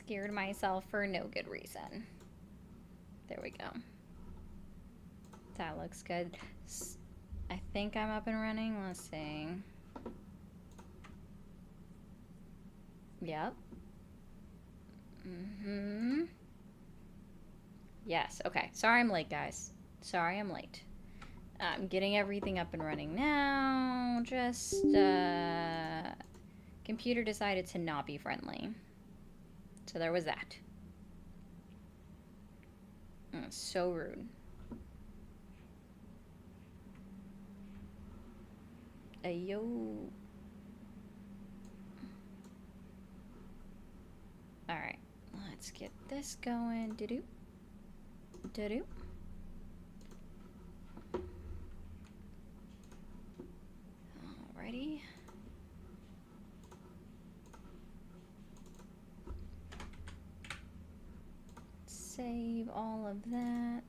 scared myself for no good reason. There we go. That looks good. I think I'm up and running. Let's see. Yep. Yes, okay. Sorry I'm late, guys. Sorry I'm late. I'm getting everything up and running now. Just, computer decided to not be friendly. So there was that. So rude. Ayo. Alright, let's get this going. Do-do. Do-do. Alrighty. Save all of that.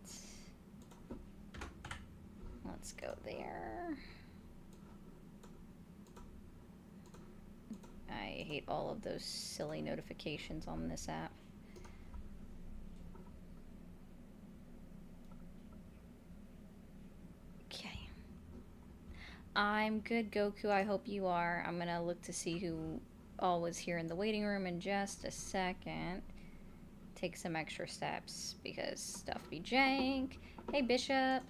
Let's go there. I hate all of those silly notifications on this app. Okay. I'm good, Goku. I hope you are. I'm gonna look to see who all was here in the waiting room in just a second. Take some extra steps because stuff be jank. Hey, Bishop.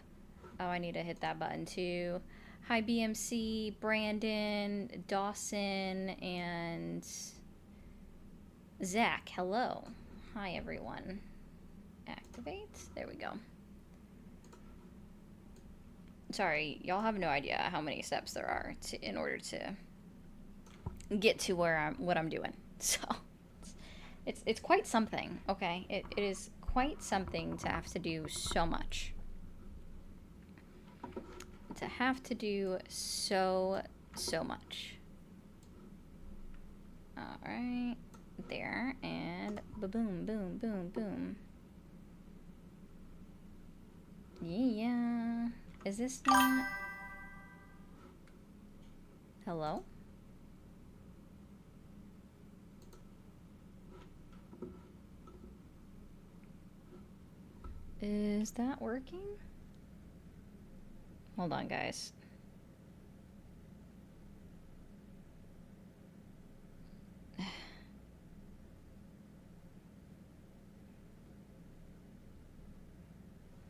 Oh, I need to hit that button too. Hi, BMC, Brandon, Dawson, and Zach. Hello. Hi, everyone. Activate. There we go. Sorry, y'all have no idea how many steps there are in order to get to what I'm doing. So it's quite something. Okay, it is quite something to have to do so much. To have to do so much. Alright. There. And ba-boom, boom, boom, boom. Yeah. Is this not... Hello? Is that working? Hold on, guys.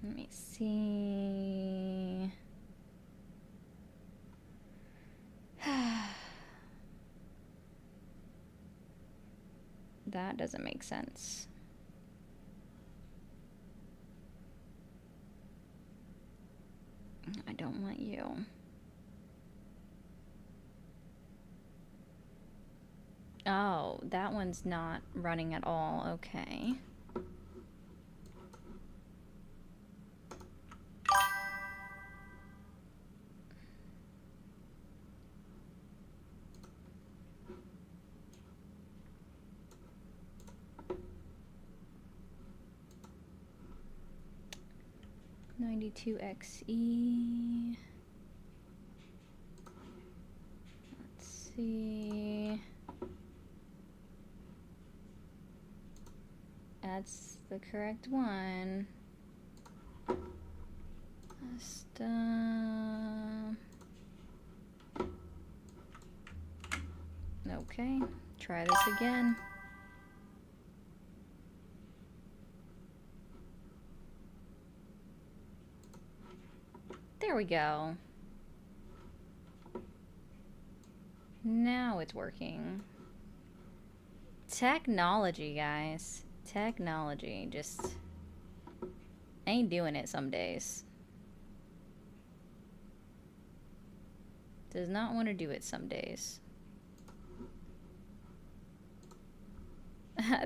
Let me see. That doesn't make sense. I don't want you. Oh, that one's not running at all. Okay. XE. Let's see. That's the correct one. Okay, try this again. There we go. Now it's working. Technology, guys. Technology. Just ain't doing it some days. Does not want to do it some days.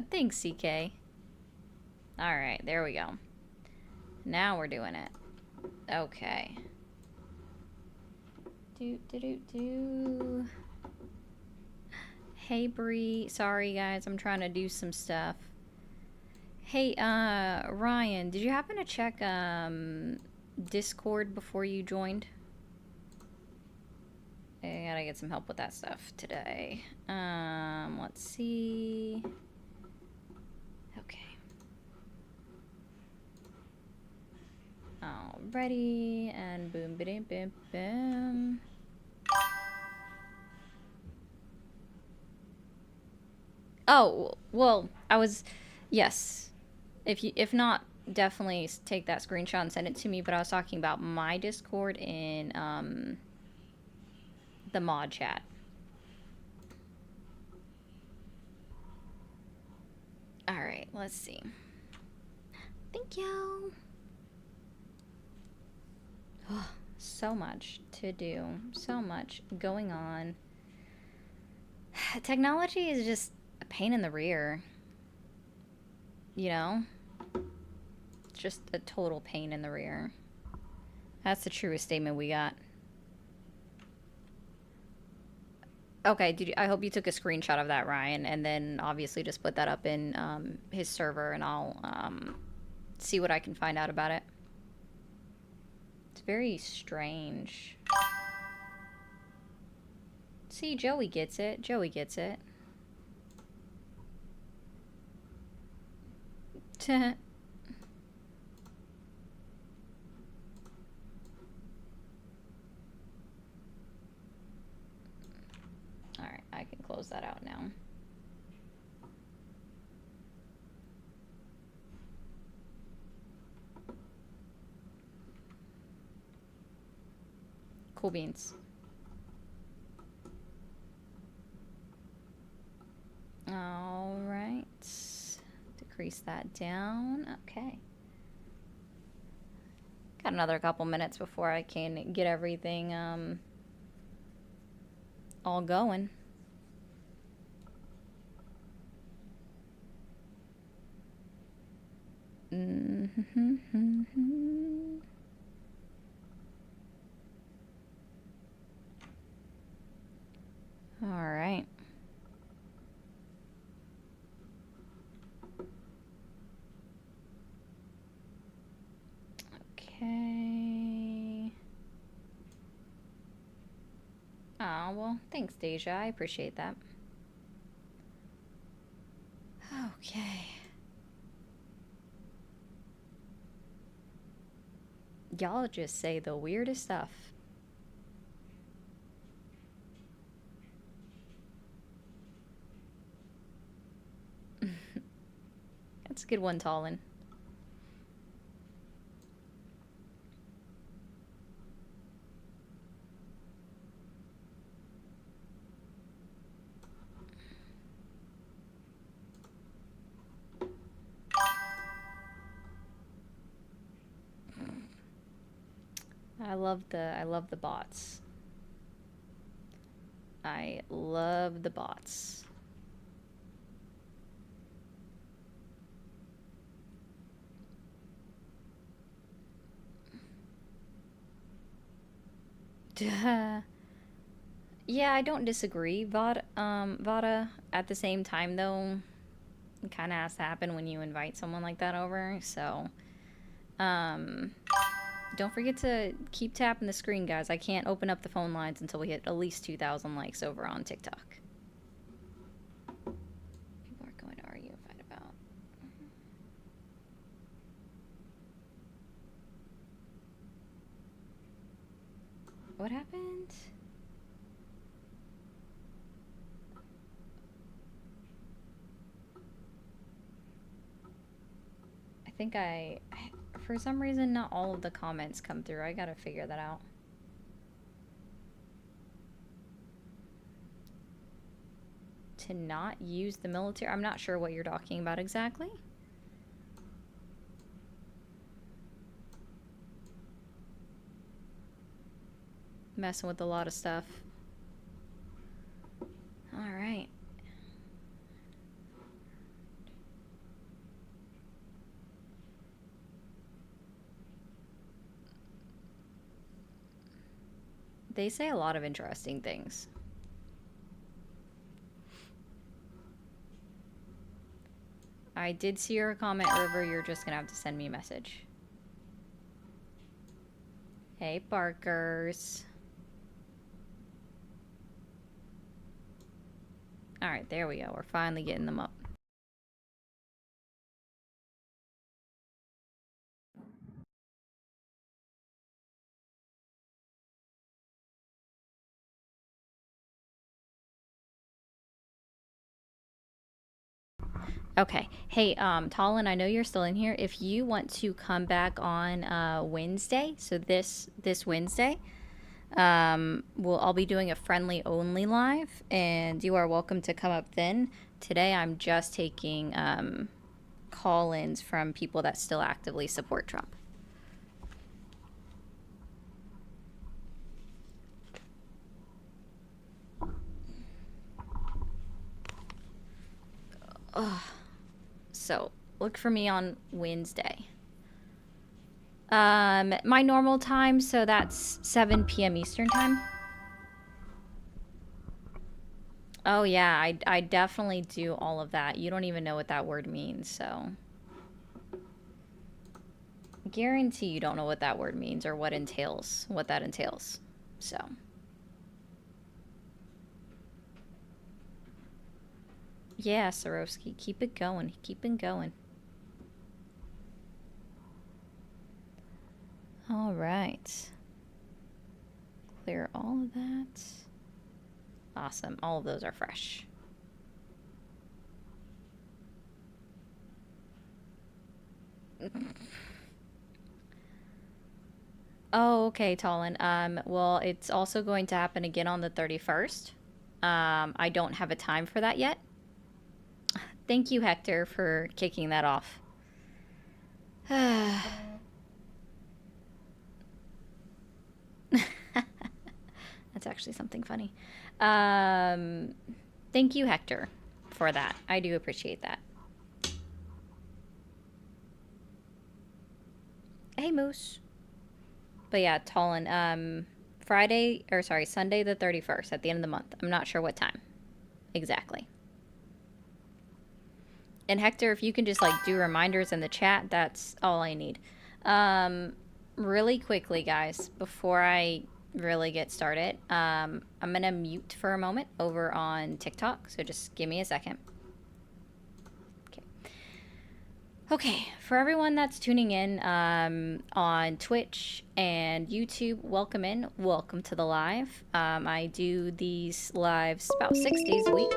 Thanks, CK. Alright, there we go. Now we're doing it. Okay. Do. Hey, Bree. Sorry, guys. I'm trying to do some stuff. Hey, Ryan, did you happen to check, Discord before you joined? I gotta get some help with that stuff today. Let's see. ready, and boom, bim, bim, bim. Oh, well, yes. If not, definitely take that screenshot and send it to me. But I was talking about my Discord in the mod chat. All right, let's see. Thank you. Oh, so much to do, so much going on. Technology is just a pain in the rear. You know? It's just a total pain in the rear. That's the truest statement we got. Okay, I hope you took a screenshot of that, Ryan, and then obviously just put that up in his server, and I'll see what I can find out about it. It's very strange. See, Joey gets it. Joey gets it. Alright, I can close that out now. Cool beans. Alright. Decrease that down. Okay. Got another couple minutes before I can get everything all going. All right. Okay. Oh, well, thanks, Deja. I appreciate that. Okay. Y'all just say the weirdest stuff. That's a good one, Tallin. I love the bots. I love the bots. Duh. Yeah, I don't disagree, Vada. At the same time, though, it kind of has to happen when you invite someone like that over. So, don't forget to keep tapping the screen, guys. I can't open up the phone lines until we hit at least 2,000 likes over on TikTok. People are going to argue and fight about. What happened? I think for some reason, not all of the comments come through. I gotta figure that out. To not use the military? I'm not sure what you're talking about exactly. Messing with a lot of stuff. Alright. They say a lot of interesting things. I did see your comment, River. You're just gonna have to send me a message. Hey, Barkers. Alright, there we go. We're finally getting them up. Okay. Hey, Talon, I know you're still in here. If you want to come back on Wednesday, so this Wednesday, I'll be doing a friendly only live, and you are welcome to come up then. Today, I'm just taking call-ins from people that still actively support Trump. So look for me on Wednesday. My normal time, so that's 7 p.m. Eastern time. Oh yeah, I definitely do all of that. You don't even know what that word means, so guarantee you don't know what that word means or what that entails. So yeah, Swarovski, keep it going. Keep it going. All right. Clear all of that. Awesome. All of those are fresh. Oh, okay, Talon. Well, it's also going to happen again on the 31st. I don't have a time for that yet. Thank you, Hector, for kicking that off. That's actually something funny. Thank you, Hector, for that. I do appreciate that. Hey, Moose. But yeah, Talon, Sunday the 31st at the end of the month. I'm not sure what time exactly. And Hector, if you can just like do reminders in the chat, that's all I need. Really quickly, guys, before I really get started, I'm gonna mute for a moment over on TikTok, so just give me a second. Okay, for everyone that's tuning in on Twitch and YouTube, welcome in. Welcome to the live. I do these lives about 6 days a week.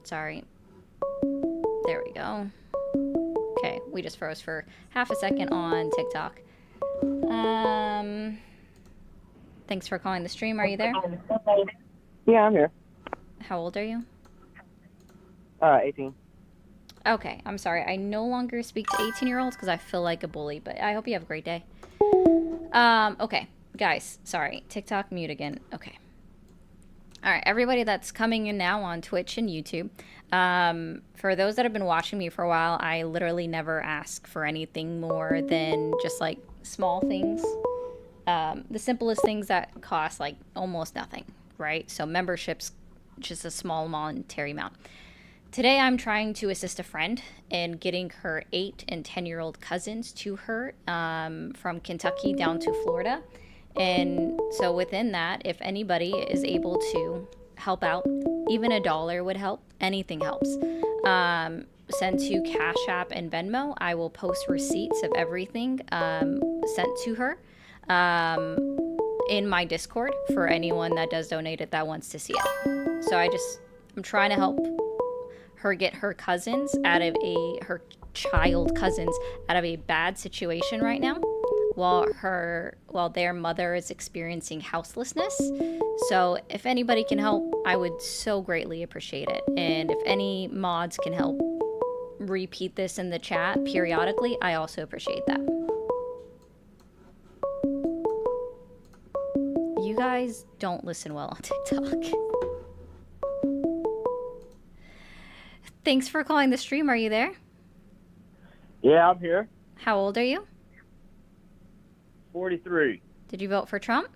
Sorry. There we go. Okay, we just froze for half a second on TikTok. Thanks for calling the stream. Are you there? Yeah, I'm here. How old are you? 18. Okay, I'm sorry. I no longer speak to 18-year-olds because I feel like a bully, but I hope you have a great day. Okay, guys, sorry. TikTok mute again. Okay. All right, everybody that's coming in now on Twitch and YouTube. For those that have been watching me for a while, I literally never ask for anything more than just like small things. The simplest things that cost like almost nothing, right? So memberships, just a small monetary amount. Today I'm trying to assist a friend in getting her 8 and 10-year-old cousins to her from Kentucky down to Florida. And so within that, if anybody is able to help out, even $1 would help. Anything helps. Send to Cash App and Venmo. I will post receipts of everything sent to her in my Discord for anyone that does donate it that wants to see it. So I'm trying to help her get her child cousins out of a bad situation right now while their mother is experiencing houselessness. So if anybody can help, I would so greatly appreciate it. And if any mods can help repeat this in the chat periodically, I also appreciate that. You guys don't listen well on TikTok. Thanks for calling the stream. Are you there? Yeah, I'm here. How old are you? 43. Did you vote for Trump?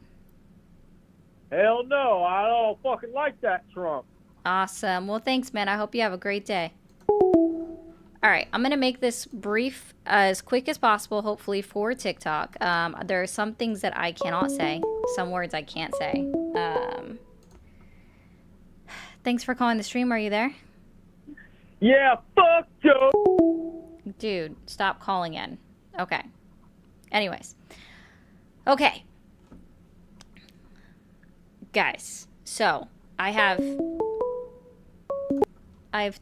Hell no, I don't fucking like that Trump. Awesome. Well, thanks, man. I hope you have a great day. All right, I'm going to make this brief as quick as possible, hopefully, for TikTok. There are some things that I cannot say, some words I can't say. Thanks for calling the stream. Are you there? Yeah, fuck Joe. Dude, stop calling in. Okay. Anyways. Okay. Guys, So I have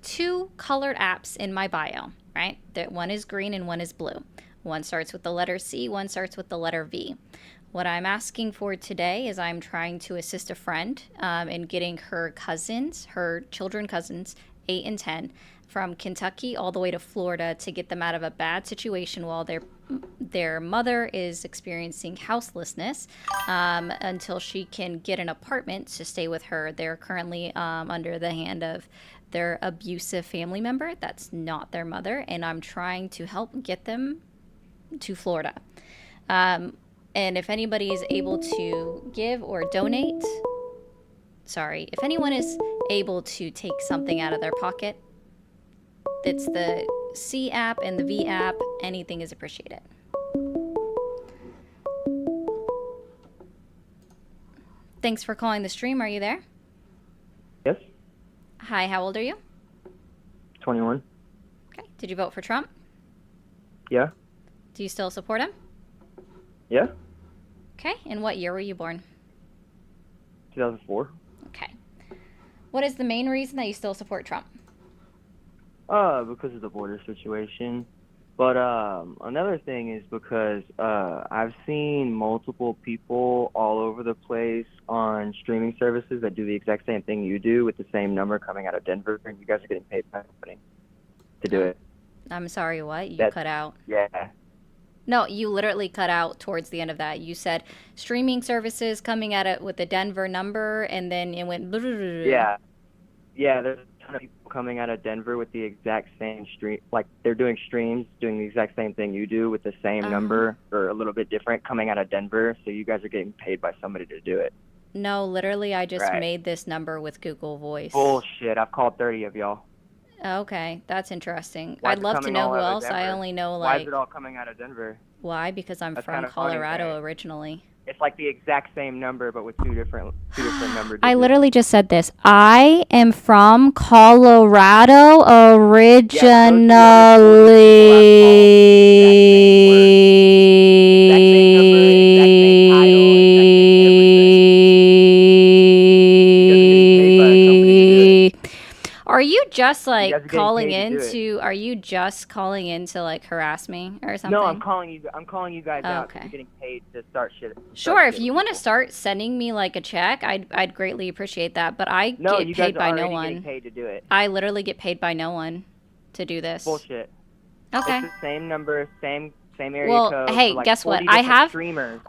2 colored apps in my bio, right? That one is green and one is blue. One starts with the letter C, one starts with the letter V. What I'm asking for today is I'm trying to assist a friend in getting her cousins, her children cousins, 8 and 10, from Kentucky all the way to Florida to get them out of a bad situation while their mother is experiencing houselessness until she can get an apartment to stay with her. They're currently under the hand of their abusive family member that's not their mother, and I'm trying to help get them to Florida. And if anybody is able to give or donate, if anyone is able to take something out of their pocket, it's the C app and the V app, anything is appreciated. Thanks for calling the stream. Are you there? Yes. Hi, how old are you? 21. Okay. Did you vote for Trump? Yeah. Do you still support him? Yeah. Okay. And what year were you born? 2004. Okay. What is the main reason that you still support Trump? Because of the border situation. But another thing is because I've seen multiple people all over the place on streaming services that do the exact same thing you do with the same number coming out of Denver, and you guys are getting paid by the company to do it. I'm sorry, what? You cut out. Yeah. No, you literally cut out towards the end of that. You said streaming services coming at it with the Denver number, and then it went. Yeah. Yeah, there's a ton of people coming out of Denver with the exact same stream. Like, they're doing streams, doing the exact same thing you do with the same number, or a little bit different, coming out of Denver. So you guys are getting paid by somebody to do it. No, literally, I just made this number with Google Voice. Bullshit. I've called 30 of y'all. Okay, that's interesting. I'd love to know who else. I only know, like... Why is it all coming out of Denver? Why? Because I'm from Colorado originally. It's like the exact same number, but with two different numbers. I literally just said this. I am from Colorado originally. Are you just like calling in to? Are you just calling in to like harass me or something? No, I'm calling you guys out. Okay. You're getting paid to start shit. Sure, if you want to start sending me like a check, I'd greatly appreciate that. But I get paid by no one. Getting paid to do it. I literally get paid by no one to do this. Bullshit. Okay. It's the same number, same area code. Hey, like guess what? Streamers.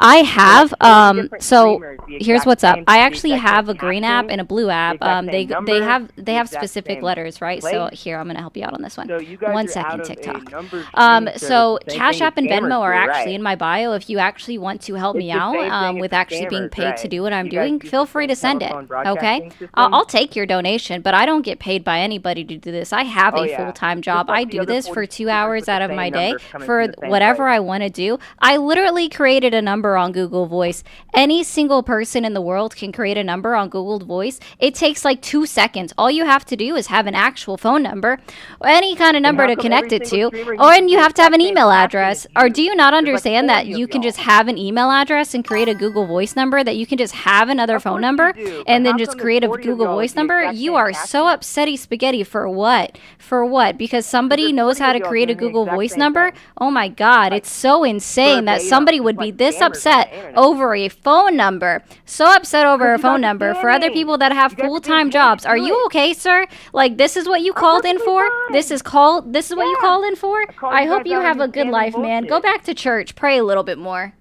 So here's what's up. I actually have a green app and a blue app. They have specific letters, right? So here, I'm gonna help you out on this one. So you guys 1 second, out of TikTok. So Cash App and Venmo are actually in my bio. If you actually want to help me out with actually being paid to do what I'm doing, feel free to send it. Okay, I'll take your donation, but I don't get paid by anybody to do this. I have a full-time job. I do this for 2 hours out of my day for whatever I want to do. I literally created a number on Google Voice. Any single person in the world can create a number on Google Voice. It takes like 2 seconds. All you have to do is have an actual phone number, any kind of number to connect it to, and you have to have an email address. Or do you not understand that you can just have an email address and create a Google Voice number, that you can just have another phone number and then just create a Google Voice number? You are so upsetty spaghetti for what? For what? Because somebody knows how to create a Google Voice number? Oh my God, it's so insane that somebody would be this upset over a phone number. So upset over a phone number for other people that have full-time jobs. Are you okay, sir? Like, this is what you called in for? This is what you called in for? I hope you have a good life, man. Go back to church. Pray a little bit more.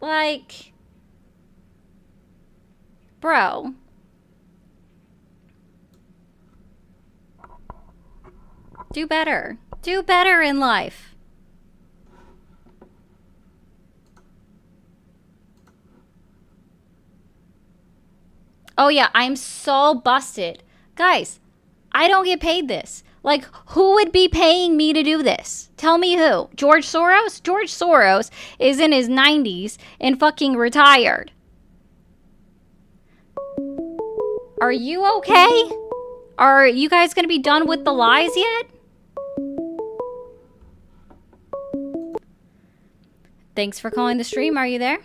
Like, bro. Do better. Do better in life. Oh yeah, I'm so busted. Guys, I don't get paid this. Like, who would be paying me to do this? Tell me who. George Soros? George Soros is in his 90s and fucking retired. Are you okay? Are you guys gonna be done with the lies yet? Thanks for calling the stream. Are you there?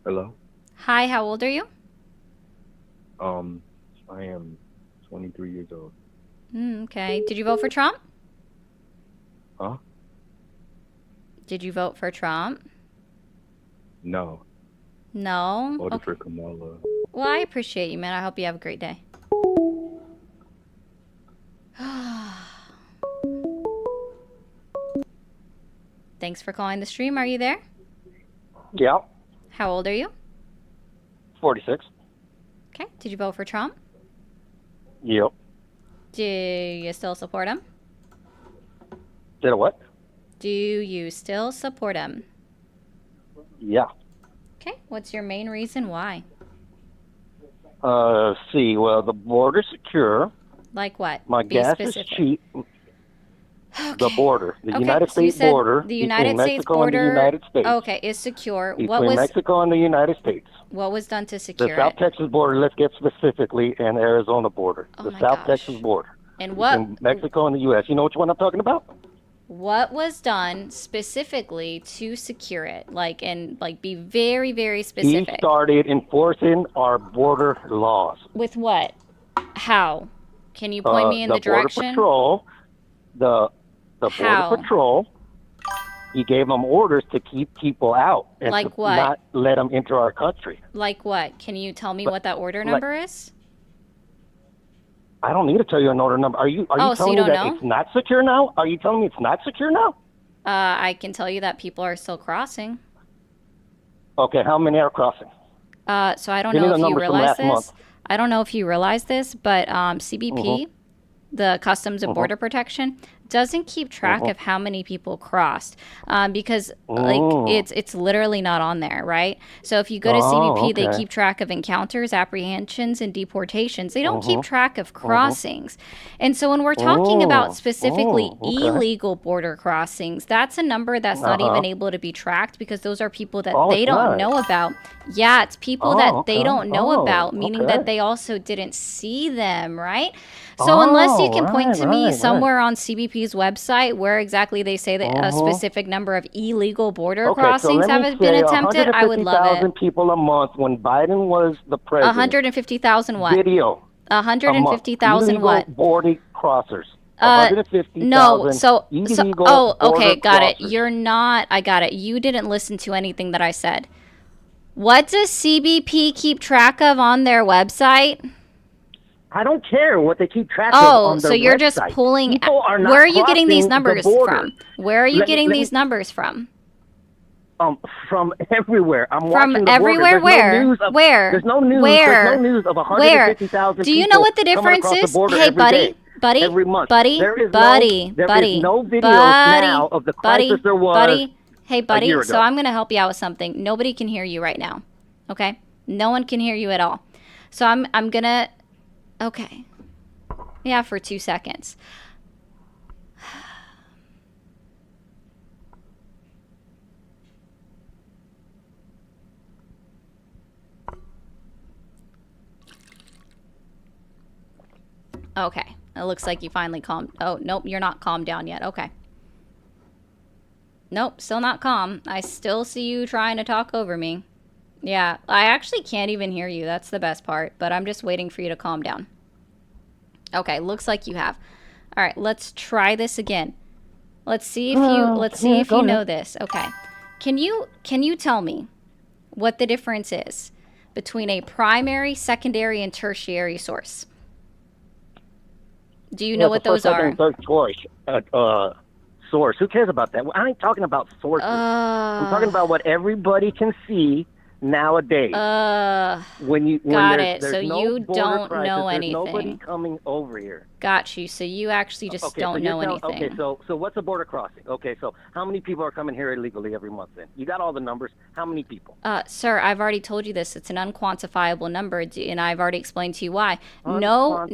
Hello. Hi, how old are you? Um, I am 23 years old. Okay. Did you vote for Trump? Huh? Did you vote for Trump? No. No? Voted Okay. for Kamala. Well, I appreciate you, man. I hope you have a great day. Thanks for calling the stream. Are you there? Yeah, How old are you? 46. Okay. Did you vote for Trump? Yep. Do you still support him? Did a what? Do you still support him? Yeah. Okay. What's your main reason why? See, well, the border's secure. Like what? My Be gas is specific. cheap. Okay. The border, the Okay. United So you States said border the between United States Mexico and the border. United States. Okay, is secure. Between Mexico and the United States. What was done to The secure South it? Texas border, let's get specifically, and Arizona border. Oh The my South gosh. Texas border And between Mexico and the U.S. You know which one I'm talking about? what was done specifically to secure it? Like be very, very He specific. started enforcing our border laws. With what? How? Can you point me in the direction? Border Patrol, the How? Border Patrol, he gave them orders to keep people out and Like to what? not let them into our country. Like what? Can you tell me what that order like- number is? I don't need to tell you an order number. Are you Oh, so telling you me don't that know? it's not secure now? Are you telling me it's not secure now? I can tell you that people are still crossing. Okay, how many are crossing? So I don't Give me know the if you numbers from realize last this. month. I don't know if you realize this, but CBP, the Customs and Border Protection, doesn't keep track of how many people crossed because it's literally not on there, right? So if you go to CBP, they okay. keep track of encounters, apprehensions, and deportations. They don't keep track of crossings. And so when we're talking about specifically okay. illegal border crossings, that's a number that's not even able to be tracked because those are people that Oh, they it's don't not. know about. Yeah, it's people that they okay. don't know about, meaning okay. that they also didn't see them, right? So unless you can point to me somewhere on CBP's website where exactly they say that a specific number of illegal border Okay, so crossings let me have been say attempted, I would love it. 150,000 people a month when Biden was the president. 150,000 what? Video. 150,000 illegal what? border crossers. No, 150,000 so illegal oh, okay, border got it. crossers. You're not, I got it. You didn't listen to anything that I said. What does CBP keep track of on their website? I don't care what they keep track of Oh, on their so you're just website. pulling. People are not Where are you getting these crossing the numbers border. from? Where are you Let me- getting let me- these numbers from? From everywhere. I'm From watching the everywhere? border. There's Where? No news of, Where? There's no news. Where? There's no news of Where? 150,000 Do you know people what the coming difference across is? the border Hey, every buddy, day, buddy, every month. buddy, There is buddy, there buddy, is no videos buddy, now of the buddy, crisis there was buddy. Hey, buddy. year So ago. I'm gonna help you out with something. Nobody can hear you right now. Okay? No one can hear you at all. So I'm gonna. Okay. Yeah, for 2 seconds. Okay. It looks like you finally calmed. Oh, nope, you're not calmed down yet. Okay. Nope, still not calm. I still see you trying to talk over me. Yeah, I actually can't even hear you. That's the best part, but I'm just waiting for you to calm down. Okay, looks like you have. All right, let's try this again. Let's see if you know this. Okay. Can you tell me what the difference is between a primary, secondary, and tertiary source? Do you know what those are? Second, third choice. Source. Who cares about that? I ain't talking about sources. I'm talking about what everybody can see nowadays. When got there's it. So no you border don't crisis, know there's anything. nobody coming over here. Got you. So you actually just don't know anything. Okay, so what's a border crossing? Okay, so how many people are coming here illegally every month then? You got all the numbers. How many people? Sir, I've already told you this. It's an unquantifiable number, and I've already explained to you why. No.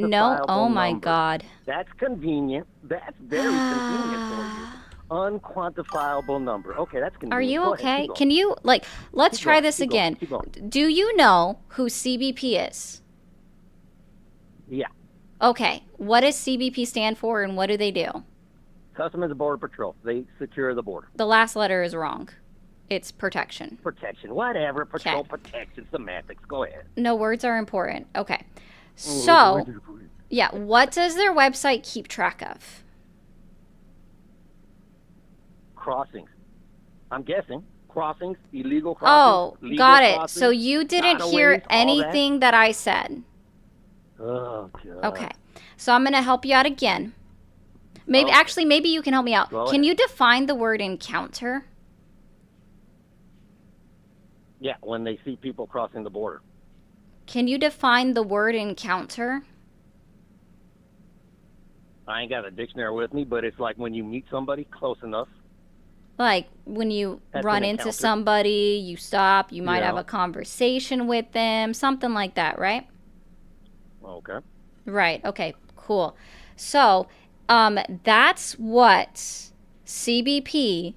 Oh my number. God. That's convenient. That's very convenient for you. Unquantifiable number. Okay, that's convenient. Are you Go ahead, okay? keep going. Can you, let's try this keep going, again. keep going. Do you know who CBP is? Yeah. Okay. What does CBP stand for, and what do they do? Customs and Border Patrol. They secure the border. The last letter is wrong. It's protection. Protection, whatever. Patrol, 'Kay. protection, semantics. Go ahead. No, words are important. Okay. So, yeah, what does their website keep track of? Crossings. I'm guessing. Crossings, illegal Oh, crossings. Legal got it. crossings, So you didn't hear gotaways, all that. anything that I said. Oh, God. Okay. So I'm going to help you out again. Maybe Okay. actually maybe you can help me out. Go Can ahead. you define the word encounter? Yeah, when they see people crossing the border. Can you define the word encounter? I ain't got a dictionary with me, but it's like when you meet somebody close enough. Like when you That's run an into encounter. somebody, you stop, you might Yeah. have a conversation with them, something like that, right? Okay. Right. Okay. Cool. So, that's what CBP,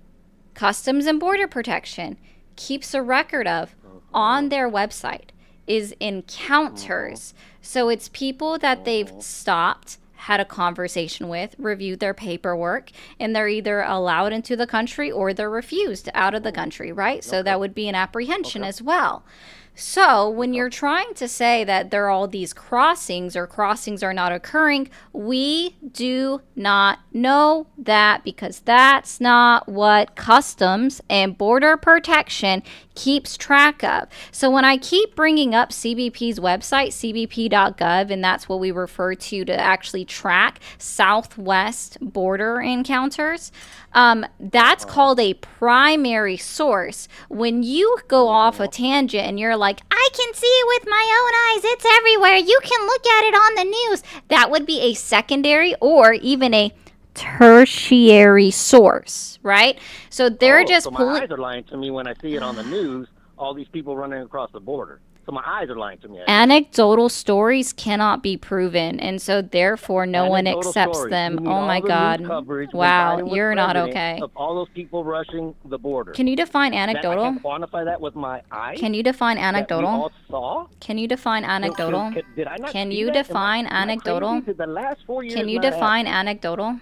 Customs and Border Protection, keeps a record of on their website is encounters. So it's people that they've stopped, had a conversation with, reviewed their paperwork, and they're either allowed into the country or they're refused out of the country, right? So that would be an apprehension as well. So when you're trying to say that there are all these crossings or crossings are not occurring, we do not know that because that's not what Customs and Border Protection keeps track of. So when I keep bringing up CBP's website, cbp.gov, and that's what we refer to actually track southwest border encounters, that's called a primary source. When you go off a tangent and you're like, I can see it with my own eyes, it's everywhere, you can look at it on the news, that would be a secondary or even a tertiary source, right? So they're just so my pulling. eyes are lying to me when I see it on the news, all these people running across the border. So my eyes are lying to me. Anecdotal stories cannot be proven, and so therefore no one Anecdotal accepts stories. them. You mean Oh my all the God. news coverage when Wow, Biden was you're not president okay. Of all those people rushing the border. Can you define That I anecdotal? can quantify that with my eyes. Can you define That we anecdotal? all saw. Can you define anecdotal? Did I not Can see you that? Am I- define am I crazy? anecdotal? Did the last 4 years Can you not happen? define anecdotal?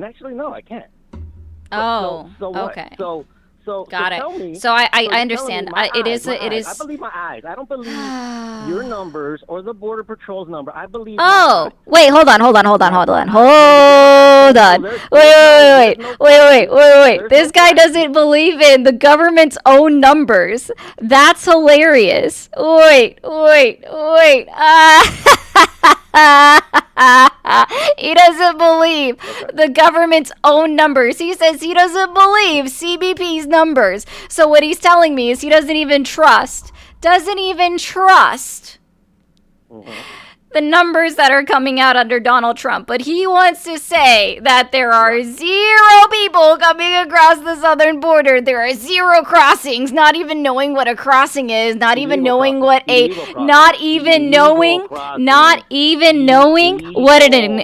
Actually, no, I can't. Oh, so what? okay. So Got tell it. me, So I you're telling me understand. my It eyes, is. It is. I believe my eyes. I don't believe your numbers or the Border Patrol's number. I believe. Oh, my eyes. wait, hold on. Wait. This guy doesn't believe in the government's own numbers. That's hilarious. Wait. He doesn't believe the government's own numbers. He says he doesn't believe CBP's numbers. So what he's telling me is he doesn't even trust the numbers that are coming out under Donald Trump. But he wants to say that there are 0 people coming across the southern border. There are 0 crossings, not even knowing what a crossing is, not even knowing what an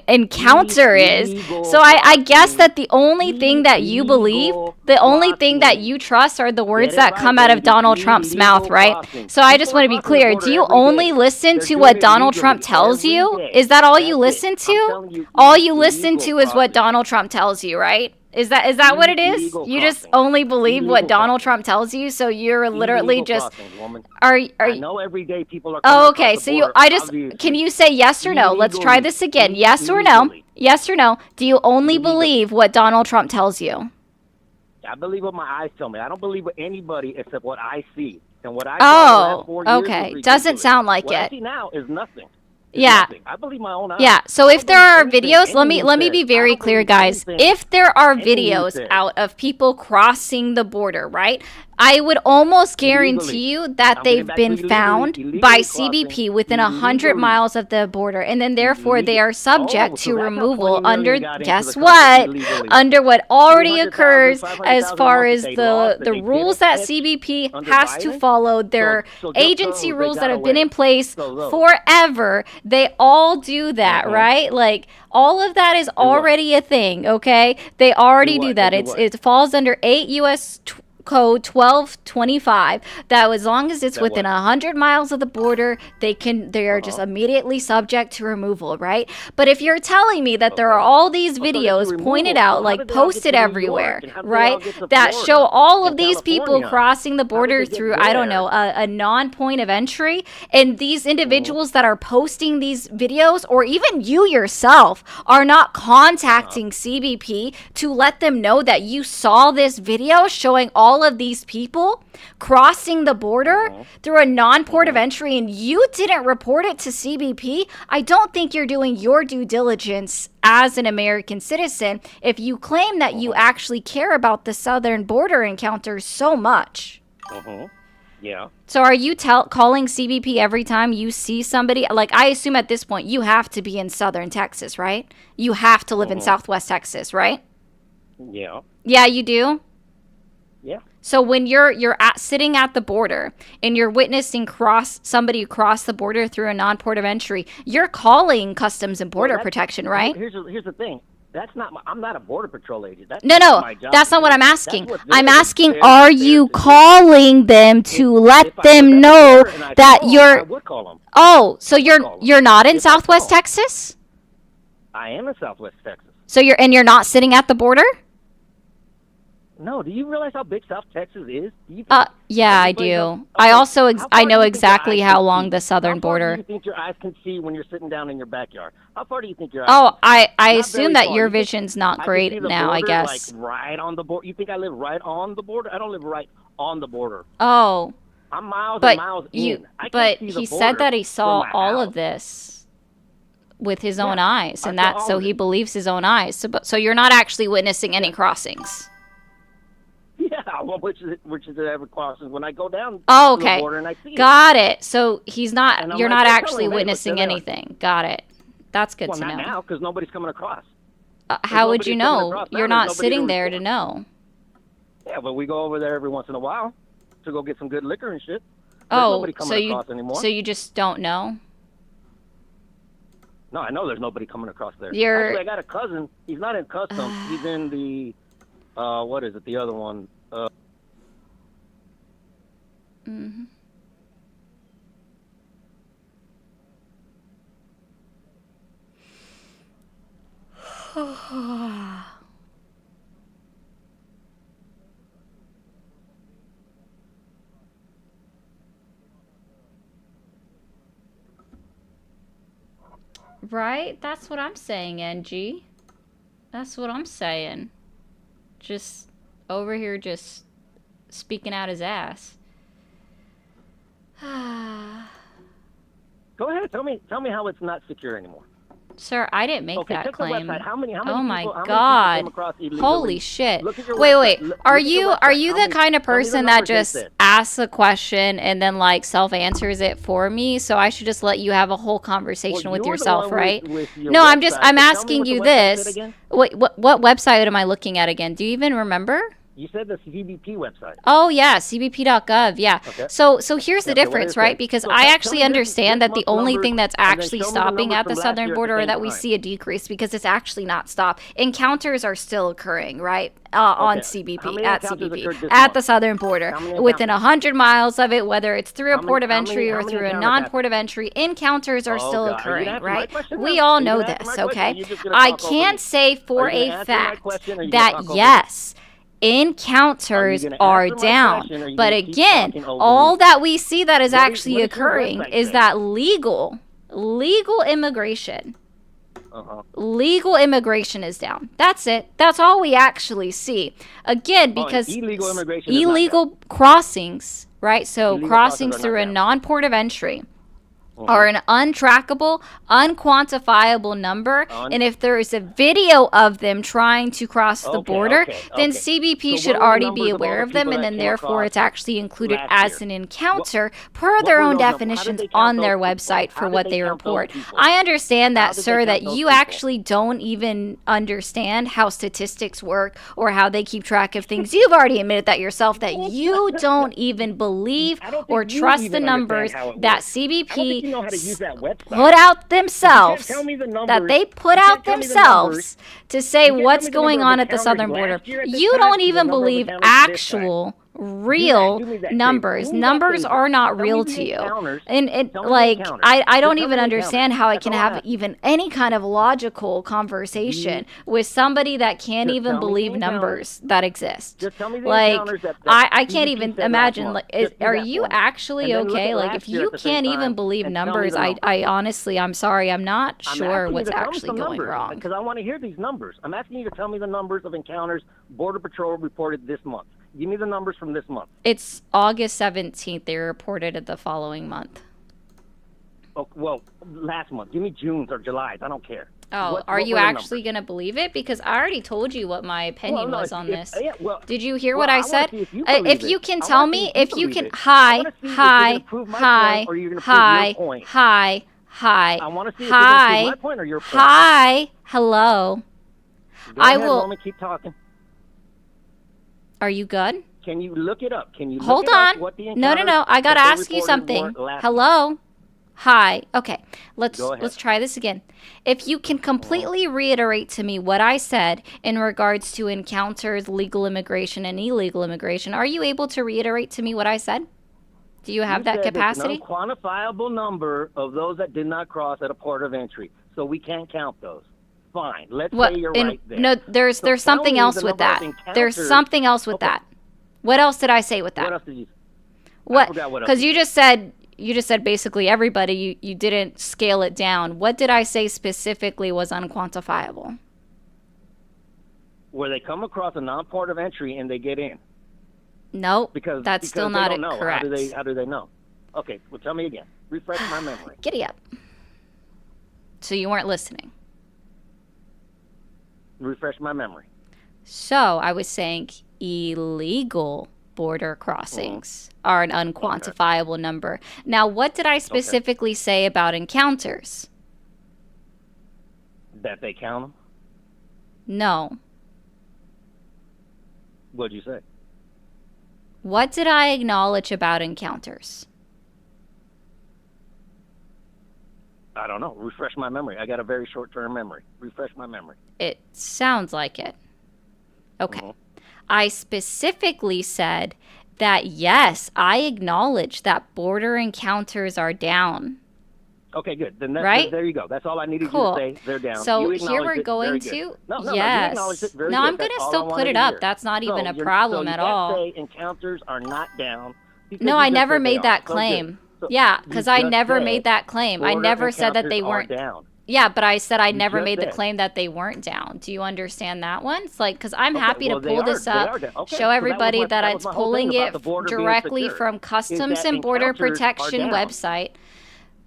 encounter is. So I guess that the only thing that you believe, the only thing that you trust are the words that come out of Donald Trump's mouth, right? So I just want to be clear. Do you only listen to what Donald Trump tells you? Is that all you listen to? All you listen to is what Donald Trump tells you, right? Is that what it is? You just only believe what Donald Trump tells you, so you're literally just are I know every day people are. Oh, okay. So can you say yes or no? Let's try this again. Yes or no? Yes or no? Do you only believe what Donald Trump tells you? I believe what my eyes tell me. I don't believe what anybody except what I see. And what I saw the last 4 years okay. was Doesn't ridiculous. sound like what I it. see now is nothing. Yeah. Nothing. I believe my own eyes. Yeah. So I if don't there are believe anything videos, let me anyone be says. very I don't clear, believe guys. anything If there are anyone videos says. out of people crossing the border, right? I would almost guarantee you that I'm they've getting back been to found illegally by crossing, CBP within 100 illegally. miles of the border, and then therefore they are subject so to that's how removal 20 million under, got into guess the country what? illegally. Under what already 300,000, occurs 500,000 as far once as that they lost, that the they rules didn't that catch CBP under has to Biden? follow, their So just agency those, rules they that got have been away. in place So those. forever, they all do that, right? Like all of that is already a thing, okay? They already do that. They do what? It falls under 8 code 1225 that as long as it's within 100 miles of the border, they are just immediately subject to removal, right? But if you're telling me that there are all these videos pointed out, like posted everywhere, right, that show all of these people crossing the border through, I don't know, a non-point of entry, and these individuals that are posting these videos, or even you yourself, are not contacting CBP to let them know that you saw this video showing all of these people crossing the border through a non-port of entry, and you didn't report it to CBP, I don't think you're doing your due diligence as an American citizen if you claim that you actually care about the southern border encounters so much. Yeah. So are you calling CBP every time you see somebody? Like, I assume at this point you have to be in southern Texas, right? You have to live in southwest Texas, right? Yeah. Yeah, you do? Yeah. So when you're sitting at the border and you're witnessing somebody cross the border through a non-port of entry, you're calling Customs and Border Protection, right? Here's the thing. I'm not a border patrol agent. No, that's not what I'm asking. I'm asking, are you calling them to let them know that you're? I would call them. Oh, so you're not in Southwest Texas? I am in Southwest Texas. So you're not sitting at the border? No, do you realize how big South Texas is? Yeah, I do. I know exactly how long the southern border. How far do you think your eyes can see when you're sitting down in your backyard? How far do you think your eyes? Oh, I assume that your vision's not great now, I guess. Like right on the border. You think I live right on the border? I don't live right on the border. Oh. I'm miles and miles in. But he said that he saw all of this with his own eyes, and so he believes his own eyes. So you're not actually witnessing any crossings. Yeah, well, which is every crossing when I go down to the border and I see Got it. So you're not actually witnessing anything. Got it. That's good to know. Not now, because nobody's coming across. How would you know? You're not sitting there to know. Yeah, but we go over there every once in a while to go get some good liquor and shit. Oh, so you just don't know? No, I know there's nobody coming across there. Actually, I got a cousin. He's not in customs. He's in the, what is it, the other one? Right? That's what I'm saying, NG. That's what I'm saying. Just over here just speaking out his ass. Go ahead. Tell me how it's not secure anymore. Sir, I didn't make that check claim. The website. How many oh my people, God. Holy shit. Wait. Are you the kind of person that just asks a question and then like self-answers it for me? So I should just let you have a whole conversation with yourself, right? No, I'm asking you this. Wait, what website am I looking at again? Do you even remember? You said the CBP website. Oh, yeah, cbp.gov, yeah. Okay. So here's the difference, right? Because I actually understand that the only thing that's actually stopping at the southern border or that we see a decrease, because it's actually not stopped. Encounters are still occurring, right, on CBP, at the southern border. Within 100 miles of it, whether it's through a port of entry or through a non-port of entry, encounters are still occurring, right? We all know this, okay? I can say for a fact that, yes, encounters are down, but again, all that we see that is actually occurring is that legal immigration. Legal immigration is down. That's it. That's all we actually see. Again, because illegal crossings, right? So crossings through a non-port of entry are an untrackable, unquantifiable number, and if there is a video of them trying to cross the border, then CBP should already be aware of them, and then therefore it's actually included as an encounter per their own definitions on their website for what they report. I understand that, sir, that you actually don't even understand how statistics work or how they keep track of things. You've already admitted that yourself, that you don't even believe or trust the numbers that CBP put out themselves, that they put out themselves to say what's going on at the southern border. You don't even believe actual real Do me that favor. numbers. Do me that Numbers favor. are not Tell me real the to you. encounters. And Tell me the like encounters. I don't Just tell even me the understand encounters. how I That's can all I'm have asking. even any kind of logical conversation with somebody that can't Just even tell me the believe encounters. numbers that exist. Just tell me the Like encounters that I can't CBP even said last imagine. month. Like, Just do are that you for me. actually And then look okay? at Like, last if year you at the same can't even time believe and tell me numbers, the numbers. I honestly, I'm sorry, I'm not I'm sure asking you what's to tell me actually some going numbers, wrong. because I want to hear these numbers. I'm asking you to tell me the numbers of encounters Border Patrol reported this month. Give me the numbers from this month. It's August 17th. They reported it the following month. Oh, well, last month. Give me June's or July's. I don't care. Oh, are What you were the actually going to believe it? Because I already told you what my opinion no, was on this. Yeah, well, Did you hear well, what I I wanna said? see if you believe If you it. can I tell wanna see me, if you if you believe can, it. I hi, wanna see if you're hi, gonna prove my hi, point or you're gonna prove your hi, point. hi, hi, I wanna see if you're gonna prove hi, my point or your point. hi, hello. Go I ahead, will. Roman, keep talking. Are you good? Can you look it up? Can you Hold look it on. up what the No, encounters I gotta that they ask you reported something. were last month? Hello. Hi. Okay. Let's Go ahead. try this again. If you can completely reiterate to me what I said in regards to encounters, legal immigration, and illegal immigration, are you able to reiterate to me what I said? Do you have You that said capacity? There's an unquantifiable number of those that did not cross at a port of entry, so we can't count those. Fine. Let's say you're right there. No, there's So tell something me else the with number of that. encounters. There's something else with Okay. that. What else did I say with that? What else did you? What? I forgot what else Because you you just said basically everybody. You didn't scale it down. What did I say specifically was unquantifiable? Where they come across a non-port of entry and they get in. Nope. Because That's still they not don't know. correct. How do they know? Okay, well tell me again. Refresh my memory. Giddy up. So you weren't listening. Refresh my memory. So I was saying illegal border crossings are an unquantifiable number. Now, what did I specifically say about encounters? That they count them? No. What'd you say? What did I acknowledge about encounters? I don't know. Refresh my memory. I got a very short-term memory. Refresh my memory. It sounds like it. Okay. I specifically said that, yes, I acknowledge that border encounters are down. Okay, good. Then Right? there you go. That's all I needed Cool. you to say. They're down. So You here we're acknowledged it. going Very to, good. No, yes. you acknowledged it. Very No, good. I'm going to That's all still I put wanted it to up. hear. That's not even a So problem you at can't all. say encounters are not down. because No, you I just never said they made are. that So claim. good. So Yeah, you because I just never said made that claim. I border never said that they encounters are weren't. down. Yeah, but I said I never just made the said. claim that they weren't down. Do you understand that one? It's like, because I'm Okay, happy well, to pull this up, they are down. Okay, so show everybody that that I'm was my whole thing pulling about it the border being directly secure, from is Customs that and Border encounters are Protection down. website.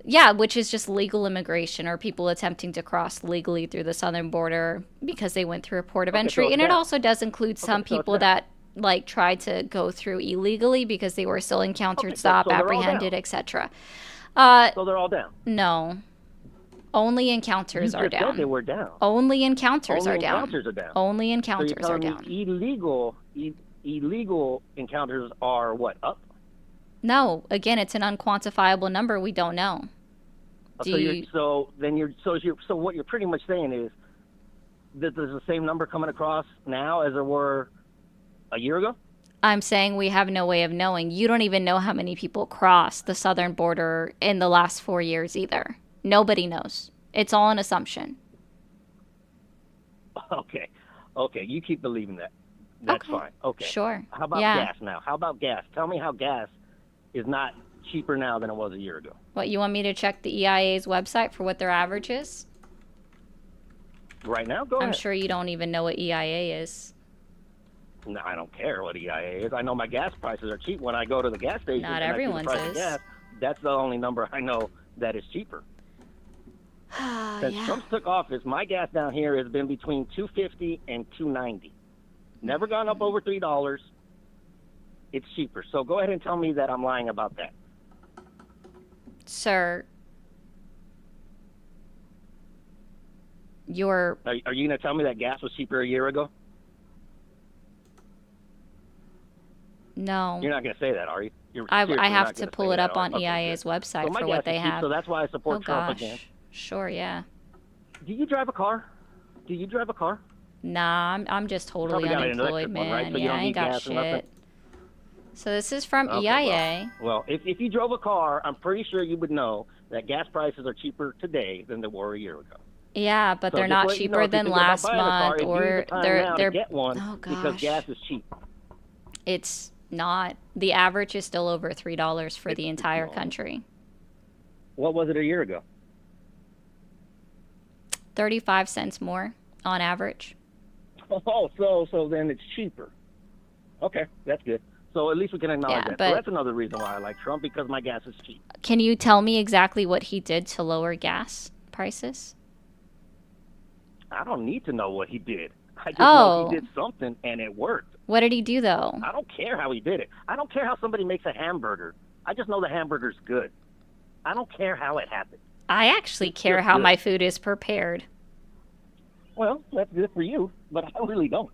Yeah, which is just legal immigration or people attempting to cross legally through the southern border because they went through a port of Okay, so entry. it's And it down. also does include some so it's people down. that like tried to go through illegally because they were still encountered, Okay, so stopped, they're all down. apprehended, etc. So they're all down. No. Only encounters You are just said down. they were down. Only encounters Only are down. encounters are down. Only So you're encounters are telling down. me illegal encounters are what, up? No, again, it's an unquantifiable number. We don't know. So what you're pretty much saying is that there's the same number coming across now as there were a year ago? I'm saying we have no way of knowing. You don't even know how many people crossed the southern border in the last 4 years either. Nobody knows. It's all an assumption. Okay. You keep believing that. That's Okay. fine. Okay. Sure. How about Yeah. gas now? How about gas? Tell me how gas is not cheaper now than it was a year ago. What, you want me to check the EIA's website for what their average is? Right now? Go I'm ahead. sure you don't even know what EIA is. No, I don't care what EIA is. I know my gas prices are cheap when I go to the gas station. Not and I see the everyone's price of is. gas. That's the only number I know that is cheaper. Since Yeah. Trump took office, my gas down here has been between $2.50 and $2.90. Never gone up over $3. It's cheaper. So go ahead and tell me that I'm lying about that. Sir, you're Are you going to tell me that gas was cheaper a year ago? no. You're not going to say that, are you? I seriously have not to gonna pull say it that, up are on you? Okay, EIA's good. website So my for gas what they is cheap, have. so that's why I support Oh Trump gosh. again. Sure, yeah. Do you drive a car? Do you drive a car? Nah, I'm just totally Probably got an unemployed, electric one, man. right? So you Yeah, don't I ain't need got gas or nothing? shit. So this is from Okay, EIA. Well, if you drove a car, I'm pretty sure you would know that gas prices are cheaper today than they were a year ago. Yeah, but So they're just not to let you know, cheaper if you're than thinking about last buying a car, month, it'd be the or time now to they're get one oh because gas gosh. is cheap. It's not. The average is still over $3 for the entire No. country. What was it a year ago? 35 cents more on average. Oh, so then it's cheaper. Okay, that's good. So at least we can acknowledge Yeah, that. So but that's another reason why I like Trump, because my gas is cheap. can you tell me exactly what he did to lower gas prices? I don't need to know what he did. I just know he Oh, did something and it worked. what did he do though? I don't care how he did it. I don't care how somebody makes a hamburger. I just know the hamburger's good. I don't care how it happened. I actually It's care just how good. my food is prepared. Well, that's good for you, but I really don't.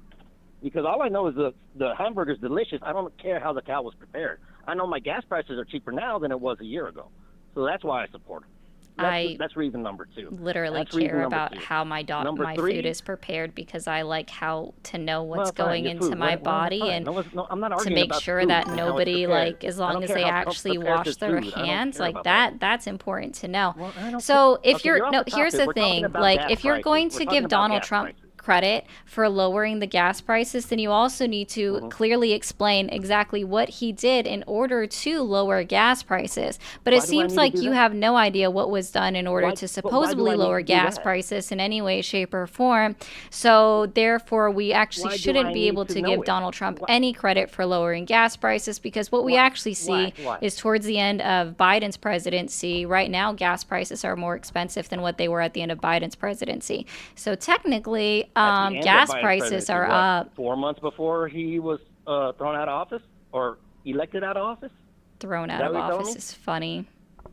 Because all I know is the hamburger's delicious. I don't care how the cow was prepared. I know my gas prices are cheaper now than it was a year ago. So that's why I support him. That's reason number 2. Literally That's reason care number about 2. how my Number my 3, food is prepared because I like how to know what's well, fine, going your into food. my Well, body fine. and No, I'm not to arguing make about sure food that and how it's nobody, prepared. like, as I long don't as care they how Trump actually prepares wash his their food. I don't hands, care like about that. that's important to know. Well, I don't So if okay, you're you're off no, the here's topic. the We're talking thing, about like gas if you're prices. going We're to talking give about Donald gas Trump prices. credit for lowering the gas prices, then you also need to Mm-hmm. clearly explain exactly what he did in order to lower gas prices. But it Why do I seems need to like do you that? have no idea what was done in order to But why do supposedly I need lower to do gas that? prices in any way, shape, or form. So therefore, we actually Why do shouldn't I be need able to to know give it? Donald Trump Why? any credit for lowering gas prices, because what we Why? actually see Why? is towards the end of Biden's presidency, right now gas prices are more expensive than what they were at the end of Biden's presidency. So technically, At the end of gas Biden's prices presidency, are what? up. 4 months before he was thrown out of office or elected out of office? Thrown Is out that of what you're telling office me? is funny.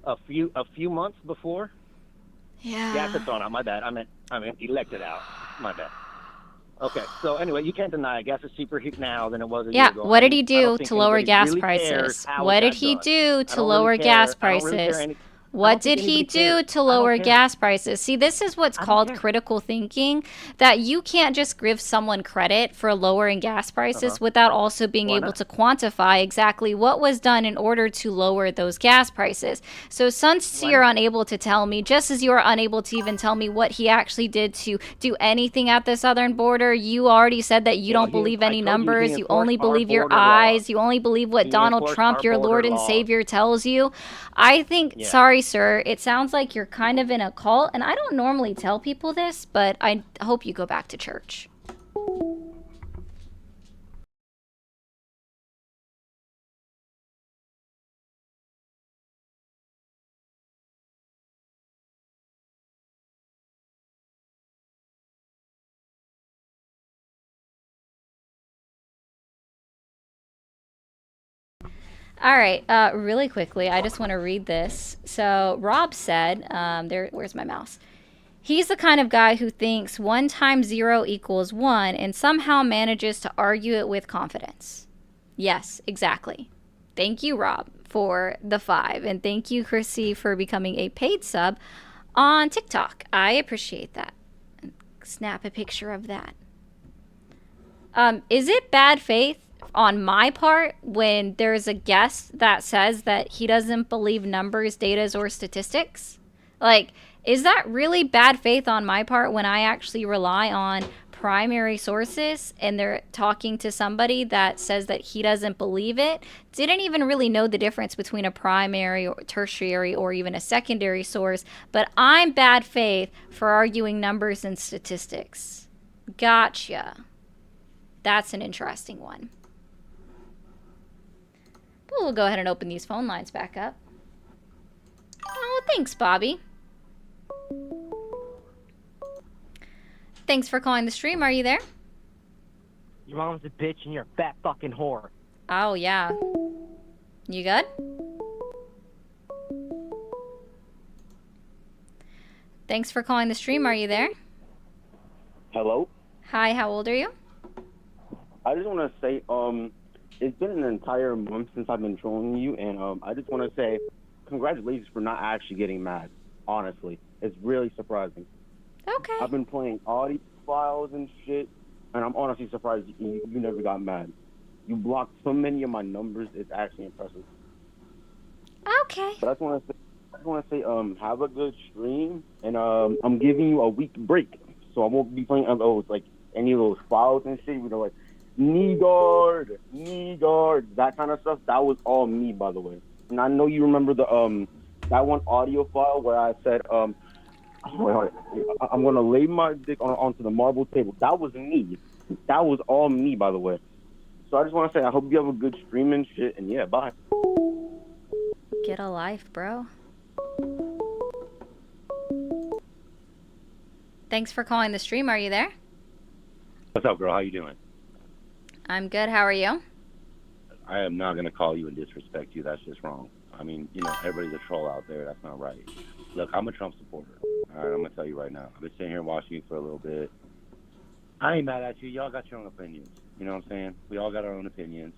A few months before? Gas Yeah. is thrown out. My bad. I meant elected out. My bad. Okay. So anyway, you can't deny it. Gas is cheaper now than it was a year Yeah, ago. what did he And I don't do think to lower anybody gas really cares prices? how What it did got he done. do I to don't really lower care. gas I don't really care prices? any. I What don't think did he anybody do cares. to I don't lower care. gas prices? See, this is what's I don't called care. critical thinking, that you can't just give someone credit for lowering gas prices Uh-huh. without also being Why able not? to quantify exactly what was done in order to lower those gas prices. So since Why you're not? unable to tell me, just as you are unable to even tell me what he actually did to do anything at the southern border, you already said that you Well, don't believe I any told you he numbers. You only enforced our believe your border laws. eyes. You only believe what He Donald enforced Trump, our your border Lord and laws. Savior, tells you. I think, Yeah. sorry, sir, it sounds like you're kind of in a cult, and I don't normally tell people this, but I hope you go back to church. All right, really quickly, I just want to read this. So Rob said, where's my mouse? He's the kind of guy who thinks 1 times 0 equals 1 and somehow manages to argue it with confidence. Yes, exactly. Thank you, Rob, for the 5. And thank you, Chrissy, for becoming a paid sub on TikTok. I appreciate that. Snap a picture of that. Is it bad faith on my part when there's a guest that says that he doesn't believe numbers, data, or statistics? Like, is that really bad faith on my part when I actually rely on primary sources and they're talking to somebody that says that he doesn't believe it, didn't even really know the difference between a primary or tertiary or even a secondary source, but I'm bad faith for arguing numbers and statistics? Gotcha. That's an interesting one. But we'll go ahead and open these phone lines back up. Oh, thanks, Bobby. Thanks for calling the stream. Are you there? Your mom's a bitch and you're a fat fucking whore. Oh, yeah. You good? Thanks for calling the stream. Are you there? Hello? Hi, how old are you? I just want to say, it's been an entire month since I've been trolling you, and I just want to say congratulations for not actually getting mad. Honestly, it's really surprising. Okay. I've been playing all these files and shit, and I'm honestly surprised you never got mad. You blocked so many of my numbers. It's actually impressive. Okay. But I just want to say, have a good stream, and I'm giving you a week break, so I won't be playing those like any of those files and shit. You know, like knee guard, that kind of stuff. That was all me, by the way. And I know you remember the that one audio file where I said wait, hold on. I'm gonna lay my dick onto the marble table. That was me. That was all me, by the way. So I just want to say, I hope you have a good stream and shit. And yeah, bye. Get a life, bro. Thanks for calling the stream. Are you there? What's up, girl? How you doing? I'm good. How are you? I am not gonna call you and disrespect you. That's just wrong. I mean, everybody's a troll out there. That's not right. Look, I'm a Trump supporter. All right, I'm gonna tell you right now. I've been sitting here watching you for a little bit. I ain't mad at you. Y'all got your own opinions. You know what I'm saying? We all got our own opinions.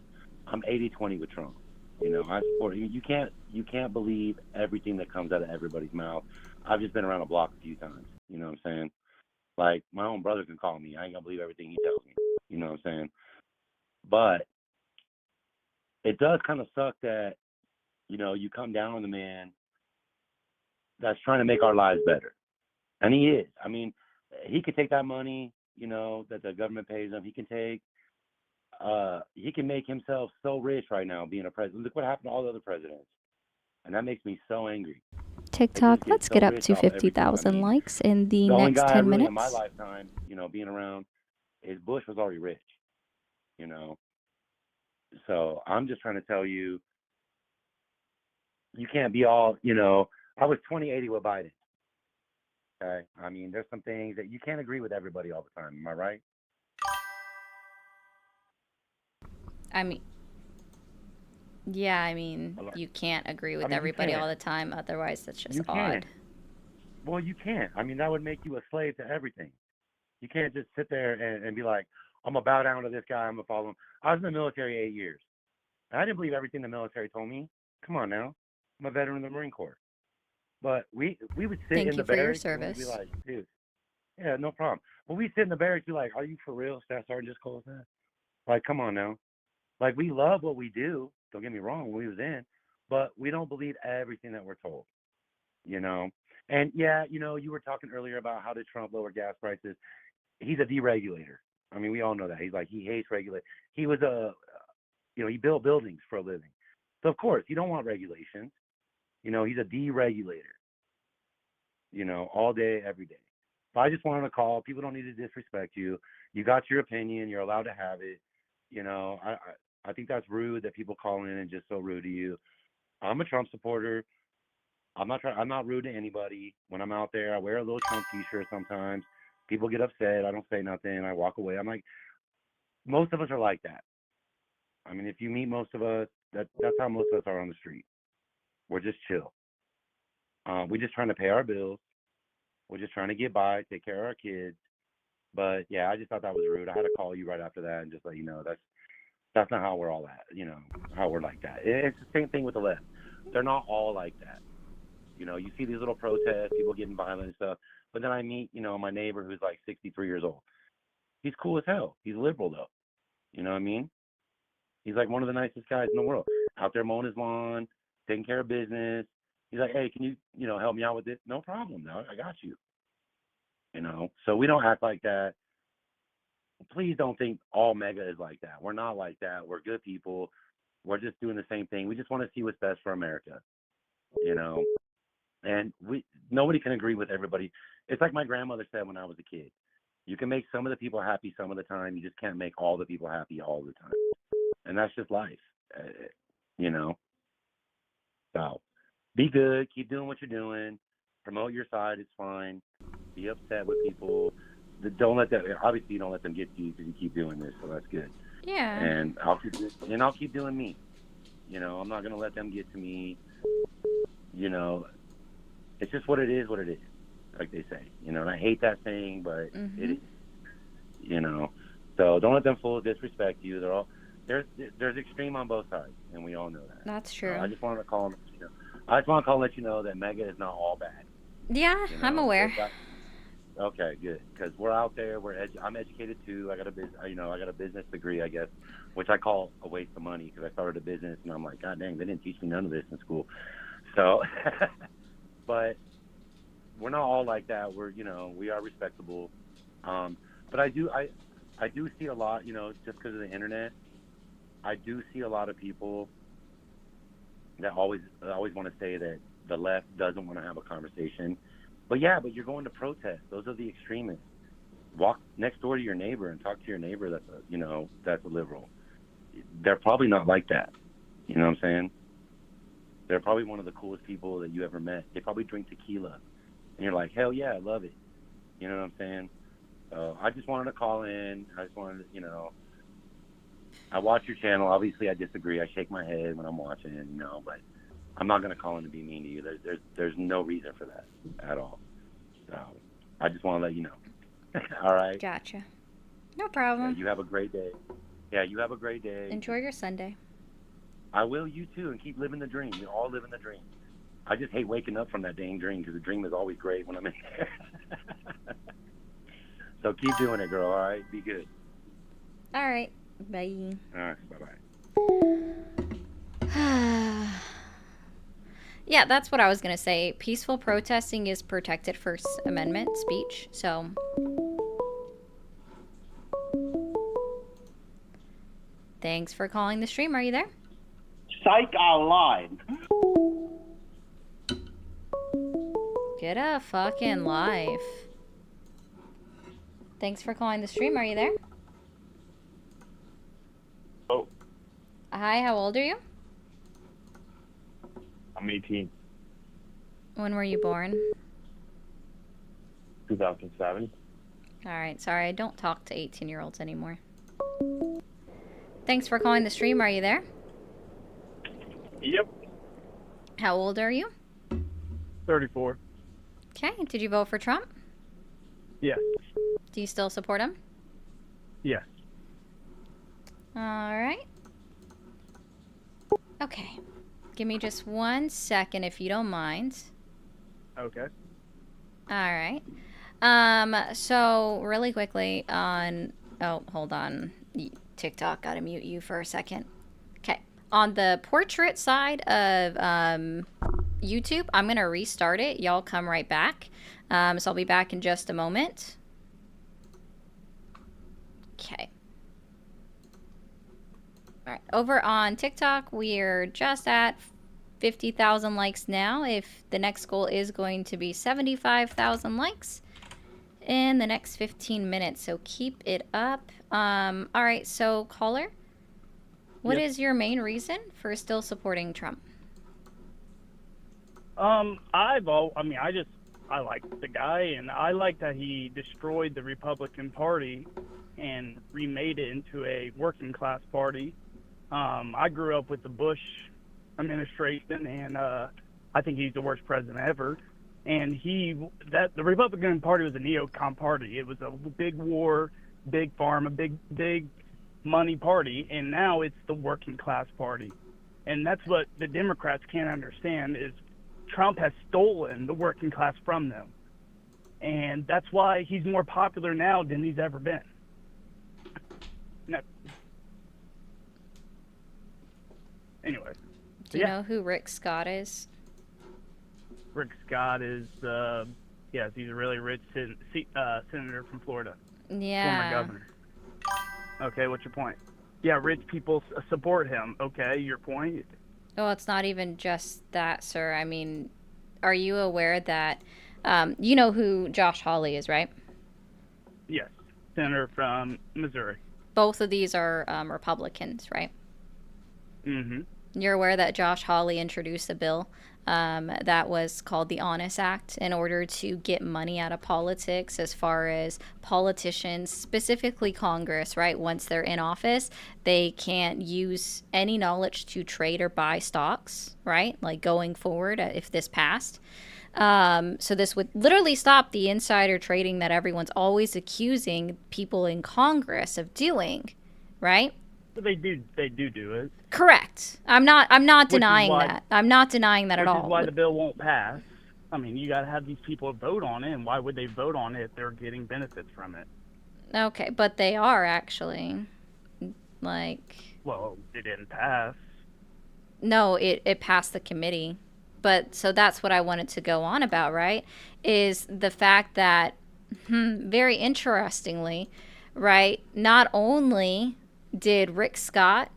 I'm 80-20 with Trump. I support you. You can't believe everything that comes out of everybody's mouth. I've just been around the block a few times. You know what I'm saying? Like my own brother can call me. I ain't gonna believe everything he tells me. You know what I'm saying? But it does kind of suck that you come down on the man that's trying to make our lives better, and he is. I mean, he could take that money, that the government pays him. He can make himself so rich right now being a president. Look what happened to all the other presidents, and that makes me so angry. TikTok, let's get up to 50,000 likes in the The only next guy 10 really in my minutes. lifetime, being around, is Bush was already rich, So I'm just trying to tell you, you can't be all, I was 2080 with Biden. Okay. I mean, there's some things that you can't agree with everybody all the time. Am I right? I mean, yeah, I mean, you can't agree with everybody all the time. Otherwise, that's just odd. Well, you can't. I mean, that would make you a slave to everything. You can't just sit there and be like, I'm going to bow down to this guy. I'm going to follow him. I was in the military 8 years. I didn't believe everything the military told me. Come on now. I'm a veteran of the Marine Corps. But we would sit in the barracks and we'd be like, dude, yeah, no problem. But we sit in the barracks, be like, are you for real? Staff Sergeant just called that. Like, come on now. Like, we love what we do. Don't get me wrong, when we was in, but we don't believe everything that we're told, And yeah, you were talking earlier about how did Trump lower gas prices. He's a deregulator. I mean, we all know that. He hates regulate. He was he built buildings for a living. So of course, you don't want regulations. He's a deregulator. All day, every day. So I just wanted to call. People don't need to disrespect you. You got your opinion. You're allowed to have it. I think that's rude that people call in and just so rude to you. I'm a Trump supporter. I'm not rude to anybody. When I'm out there, I wear a little Trump t-shirt sometimes. People get upset. I don't say nothing. I walk away. I'm like, most of us are like that. I mean, if you meet most of us, that's how most of us are on the street. We're just chill. We're just trying to pay our bills. We're just trying to get by, take care of our kids. But yeah, I just thought that was rude. I had to call you right after that and just let you know that's not how we're all at. How we're like that. It's the same thing with the left. They're not all like that. You see these little protests, people getting violent and stuff. But then I meet, my neighbor who's like 63 years old. He's cool as hell. He's liberal though. You know what I mean? He's like one of the nicest guys in the world. Out there mowing his lawn, taking care of business. He's like, hey, can you, help me out with this? No problem. No, I got you. So we don't act like that. Please don't think all MAGA is like that. We're not like that. We're good people. We're just doing the same thing. We just want to see what's best for America. And nobody can agree with everybody. It's like my grandmother said when I was a kid. You can make some of the people happy some of the time. You just can't make all the people happy all the time. And that's just life, So be good. Keep doing what you're doing. Promote your side. It's fine. Be upset with people. Don't let that. Obviously, you don't let them get to you because you keep doing this. So that's good. Yeah. And I'll keep doing me. I'm not gonna let them get to me. It's just what it is, like they say. And I hate that saying, but it is. So don't let them fools disrespect you. They're all there's extreme on both sides, and we all know that. That's true. I just wanted to call them. I just want to call and let you know that MAGA is not all bad. Yeah, I'm aware. Okay, good. Because we're out there. I'm educated too. I got a I got a business degree, I guess, which I call a waste of money because I started a business and I'm like, God dang, they didn't teach me none of this in school. So, but we're not all like that. We are respectable. But I do see a lot, just because of the internet. I do see a lot of people that always want to say that the left doesn't want to have a conversation. But yeah, but you're going to protest. Those are the extremists. Walk next door to your neighbor and talk to your neighbor that's a liberal. They're probably not like that. You know what I'm saying? They're probably one of the coolest people that you ever met. They probably drink tequila. And you're like, hell yeah, I love it. You know what I'm saying? So I just wanted to call in. I just wanted to, I watch your channel. Obviously, I disagree. I shake my head when I'm watching it, but I'm not going to call in to be mean to you. There's no reason for that at all. So I just want to let you know. All right? Gotcha. No problem. Yeah, you have a great day. Yeah, you have a great day. Enjoy your Sunday. I will, you too, and keep living the dream. You're all living the dream. I just hate waking up from that dang dream because the dream is always great when I'm in there. So keep doing it, girl, all right? Be good. All right. Bye. All right, bye-bye. Yeah, that's what I was going to say. Peaceful protesting is protected First Amendment speech, so... Thanks for calling the stream. Are you there? Psych online. Get a fucking life. Thanks for calling the stream. Are you there? Oh, Hi, how old are you? I'm 18. When were you born? 2007. Alright, sorry, I don't talk to 18-year-olds anymore. Thanks for calling the stream. Are you there? Yep. How old are you? 34. Okay, did you vote for Trump? Yes. Do you still support him? Yes. Alright. Okay. Give me just 1 second if you don't mind. Okay. Alright. So really quickly on... Oh, hold on. TikTok, gotta mute you for a second. Okay. On the portrait side of YouTube, I'm gonna restart it. Y'all come right back. So I'll be back in just a moment. Okay. Alright, over on TikTok, we're just at 50,000 likes now. If the next goal is going to be 75,000 likes in the next 15 minutes, so keep it up. Alright, so caller, what is your main reason for still supporting Trump? I like the guy, and I like that he destroyed the Republican Party and remade it into a working class party. I grew up with the Bush administration, and I think he's the worst president ever. And the Republican Party was a neocon party. It was a big war, big pharma, big money party, and now it's the working class party. And that's what the Democrats can't understand is Trump has stolen the working class from them. And that's why he's more popular now than he's ever been. Anyway. Do you know who Rick Scott is? Rick Scott is, yes, he's a really rich senator from Florida. Yeah. Former governor. Okay, what's your point? Yeah, rich people support him. Okay, your point? Well, it's not even just that, sir. I mean, are you aware that, you know who Josh Hawley is, right? Yes, senator from Missouri. Both of these are Republicans, right? Mm-hmm. You're aware that Josh Hawley introduced a bill that was called the Honest Act in order to get money out of politics as far as politicians, specifically Congress, right? Once they're in office, they can't use any knowledge to trade or buy stocks, right? Like going forward, if this passed. So this would literally stop the insider trading that everyone's always accusing people in Congress of doing, right? But they do it. Correct. I'm not denying that. I'm not denying that at all. Which is why the bill won't pass. I mean, you got to have these people vote on it, and why would they vote on it if they're getting benefits from it? Okay, but they are actually. Like, Well, it didn't pass. no, it passed the committee. But so that's what I wanted to go on about, right? Is the fact that, very interestingly, right, not only did Rick Scott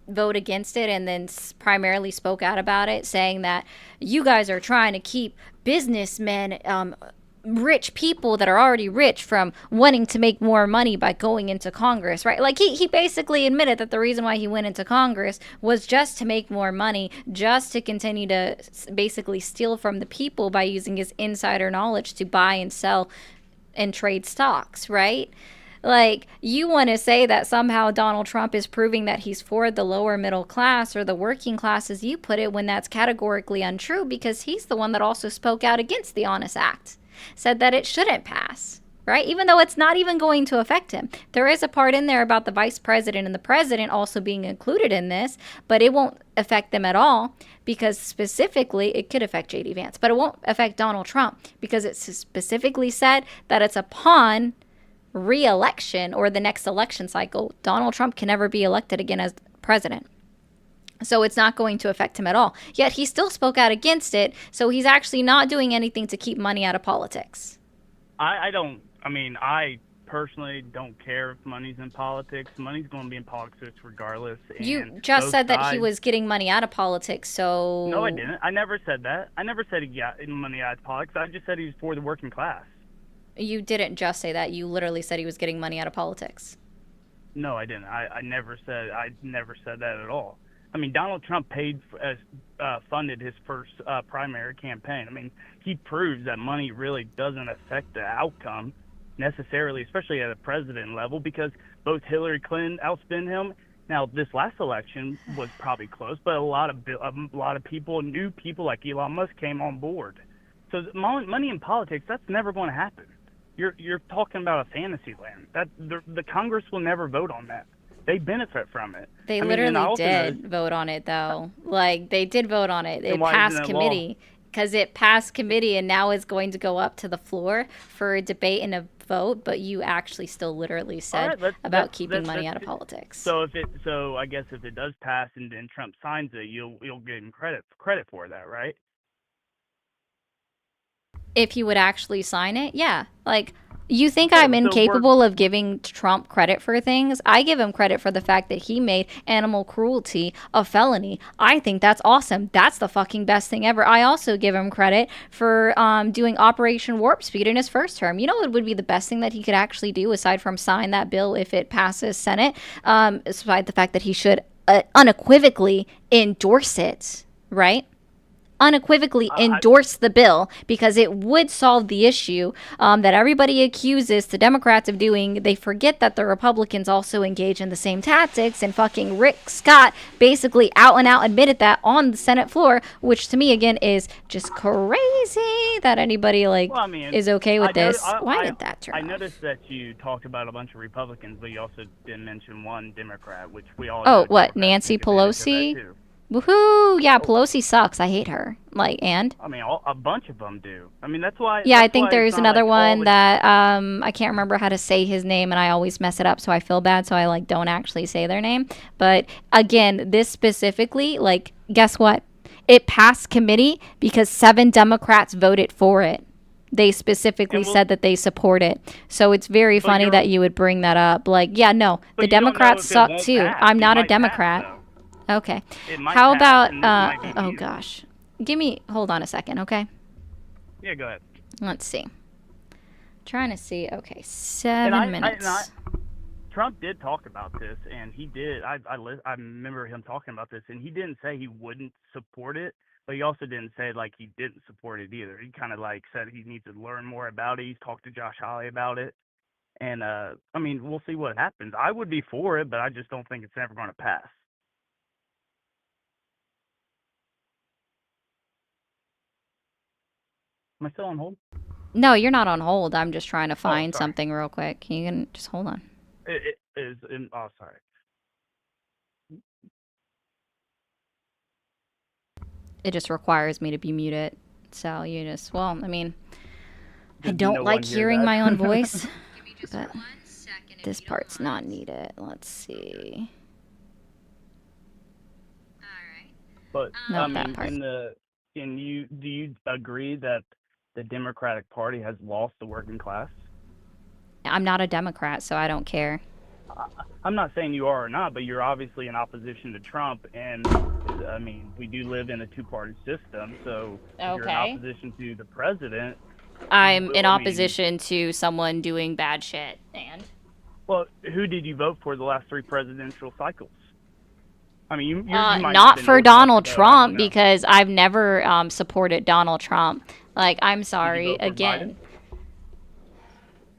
vote against it and then primarily spoke out about it, saying that you guys are trying to keep businessmen, rich people that are already rich from wanting to make more money by going into Congress, right? Like he basically admitted that the reason why he went into Congress was just to make more money, just to continue to basically steal from the people by using his insider knowledge to buy and sell and trade stocks, right? Like, you want to say that somehow Donald Trump is proving that he's for the lower middle class or the working class, as you put it, when that's categorically untrue, because he's the one that also spoke out against the Honest Act, said that it shouldn't pass, right? Even though it's not even going to affect him. There is a part in there about the vice president and the president also being included in this, but it won't affect them at all, because specifically it could affect JD Vance, but it won't affect Donald Trump because it's specifically said that it's upon re-election or the next election cycle. Donald Trump can never be elected again as president. So it's not going to affect him at all. Yet he still spoke out against it, so he's actually not doing anything to keep money out of politics. I personally don't care if money's in politics. Money's going to be in politics regardless. You just said that he was getting money out of politics, so... No, I didn't. I never said that. I never said he got money out of politics. I just said he's for the working class. You didn't just say that. You literally said he was getting money out of politics. No, I didn't. I never said that at all. I mean, Donald Trump funded his first primary campaign. I mean, he proves that money really doesn't affect the outcome necessarily, especially at a president level, because both Hillary Clinton outspent him. Now, this last election was probably close, but a lot of people, new people like Elon Musk, came on board. So money in politics, that's never going to happen. You're talking about a fantasy land. That the Congress will never vote on that. They benefit from it. They literally did vote on it, though. Like, they did vote on it. It passed committee. Because it passed committee and now is going to go up to the floor for a debate and a vote, but you actually still literally said about keeping money out of politics. So I guess if it does pass and then Trump signs it, you'll get him credit for that, right? If he would actually sign it, yeah. Like, you think I'm incapable of giving Trump credit for things? I give him credit for the fact that he made animal cruelty a felony. I think that's awesome. That's the fucking best thing ever. I also give him credit for doing Operation Warp Speed in his first term. You know what would be the best thing that he could actually do aside from sign that bill if it passes Senate? Aside the fact that he should unequivocally endorse it, right? Unequivocally endorse the bill, because it would solve the issue that everybody accuses the Democrats of doing. They forget that the Republicans also engage in the same tactics, and fucking Rick Scott basically out and out admitted that on the Senate floor, which to me again is just crazy that anybody is okay with this. Why did that turn off? I noticed that you talked about a bunch of Republicans, but you also didn't mention one Democrat, which we all know. Oh, what, Nancy Pelosi? Woohoo! Yeah, Pelosi sucks. I hate her. And? I mean, a bunch of them do. I mean, that's why... Yeah, I think there's another one that, I can't remember how to say his name, and I always mess it up, so I feel bad, so I, don't actually say their name. But, again, this specifically, guess what? It passed committee because 7 Democrats voted for it. They specifically said that they support it. So it's very funny that you would bring that up. The Democrats suck, too. I'm not a Democrat. Okay. How about, oh gosh. Hold on a second, okay? Yeah, go ahead. Let's see. Trying to see, okay, 7 minutes. Trump did talk about this, and he did, I remember him talking about this, and he didn't say he wouldn't support it, but he also didn't say, he didn't support it either. He kind of, said he needs to learn more about it. He's talked to Josh Hawley about it, and, we'll see what happens. I would be for it, but I just don't think it's ever going to pass. Am I still on hold? No, you're not on hold. I'm just trying to find something real quick. You can just hold on. Sorry. It just requires me to be muted. So you just, well, I mean, I Did don't no like one hear hearing that? my own voice, but this part's not needed. Let's see. But I Not that mean, part. do you agree that the Democratic Party has lost the working class? I'm not a Democrat, so I don't care. I'm not saying you are or not, but you're obviously in opposition to Trump, and I mean, we do live in a two-party system. So if you're in Okay. opposition to the president, I'm in I mean, opposition to someone doing bad shit. And well, who did you vote for the last three presidential cycles? I mean, you might not have not been for old enough Donald to vote, I don't Trump, know. because I've never supported Donald Trump. Like, I'm Did you sorry vote for Biden? again.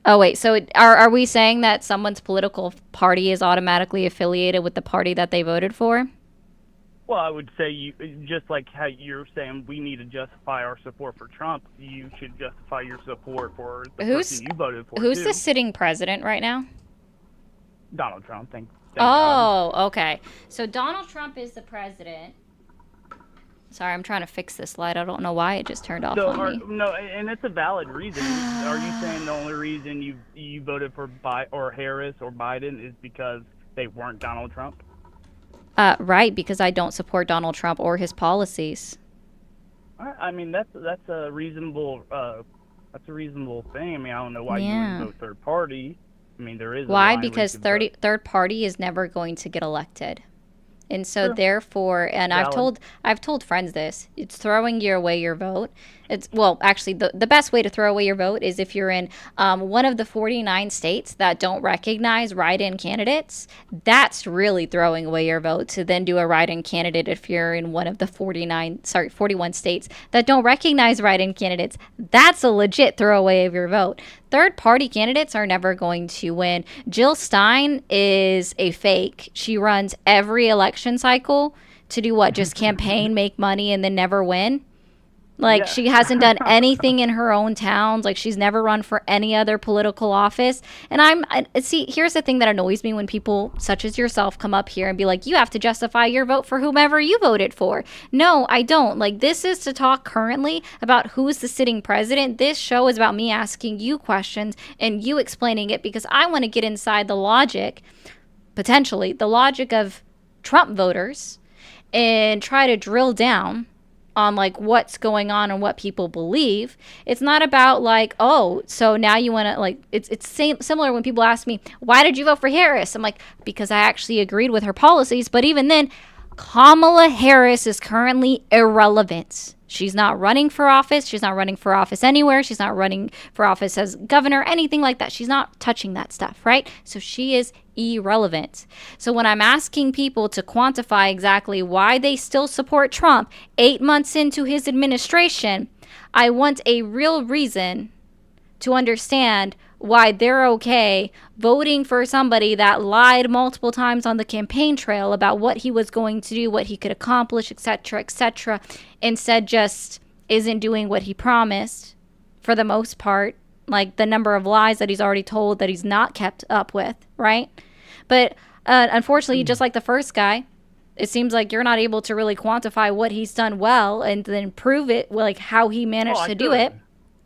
Oh wait, so are we saying that someone's political party is automatically affiliated with the party that they voted for? Well, I would say you just like how you're saying we need to justify our support for Trump. You should justify your support for the Who's person you voted for who's the too, sitting president right now? Donald Trump. Thank God. Oh, okay. So Donald Trump is the president. Sorry, I'm trying to fix this light. I don't know why it just turned off So, on me. no, and it's a valid reason. Are you saying the only reason you voted for Harris or Biden is because they weren't Donald Trump? Right, because I don't support Donald Trump or his policies. I mean, that's a reasonable thing. I mean, I don't know why you Yeah. wouldn't vote third party. I mean, there is a Why? line where you Because could vote. third party is never going to get elected. And so True. therefore, and Valid. I've told friends this, it's throwing away your vote. It's, well, actually the best way to throw away your vote is if you're in one of the 49 states that don't recognize write-in candidates. That's really throwing away your vote, to then do a write-in candidate if you're in one of the 41 states that don't recognize write-in candidates. That's a legit throwaway of your vote. Third party candidates are never going to win. Jill Stein is a fake. She runs every election cycle to do what? Just campaign, make money, and then never win. Like, Yeah. she hasn't done anything in her own towns. Like, she's never run for any other political office. And see, here's the thing that annoys me when people such as yourself come up here and be like, you have to justify your vote for whomever you voted for. No, I don't. Like, this is to talk currently about who's the sitting president. This show is about me asking you questions and you explaining it, because I want to get inside the logic, potentially, the logic of Trump voters, and try to drill down on like what's going on and what people believe. It's not about like, oh, so now you want to like, it's similar when people ask me, why did you vote for Harris? I'm like, because I actually agreed with her policies. But even then, Kamala Harris is currently irrelevant. She's not running for office. She's not running for office anywhere. She's not running for office as governor, anything like that. She's not touching that stuff, right? So she is irrelevant. So when I'm asking people to quantify exactly why they still support Trump 8 months into his administration, I want a real reason to understand why they're okay voting for somebody that lied multiple times on the campaign trail about what he was going to do, what he could accomplish, etc., instead just isn't doing what he promised for the most part, like the number of lies that he's already told that he's not kept up with, right? But unfortunately, just like the first guy, it seems like you're not able to really quantify what he's done well and then prove it, like how he managed to do it.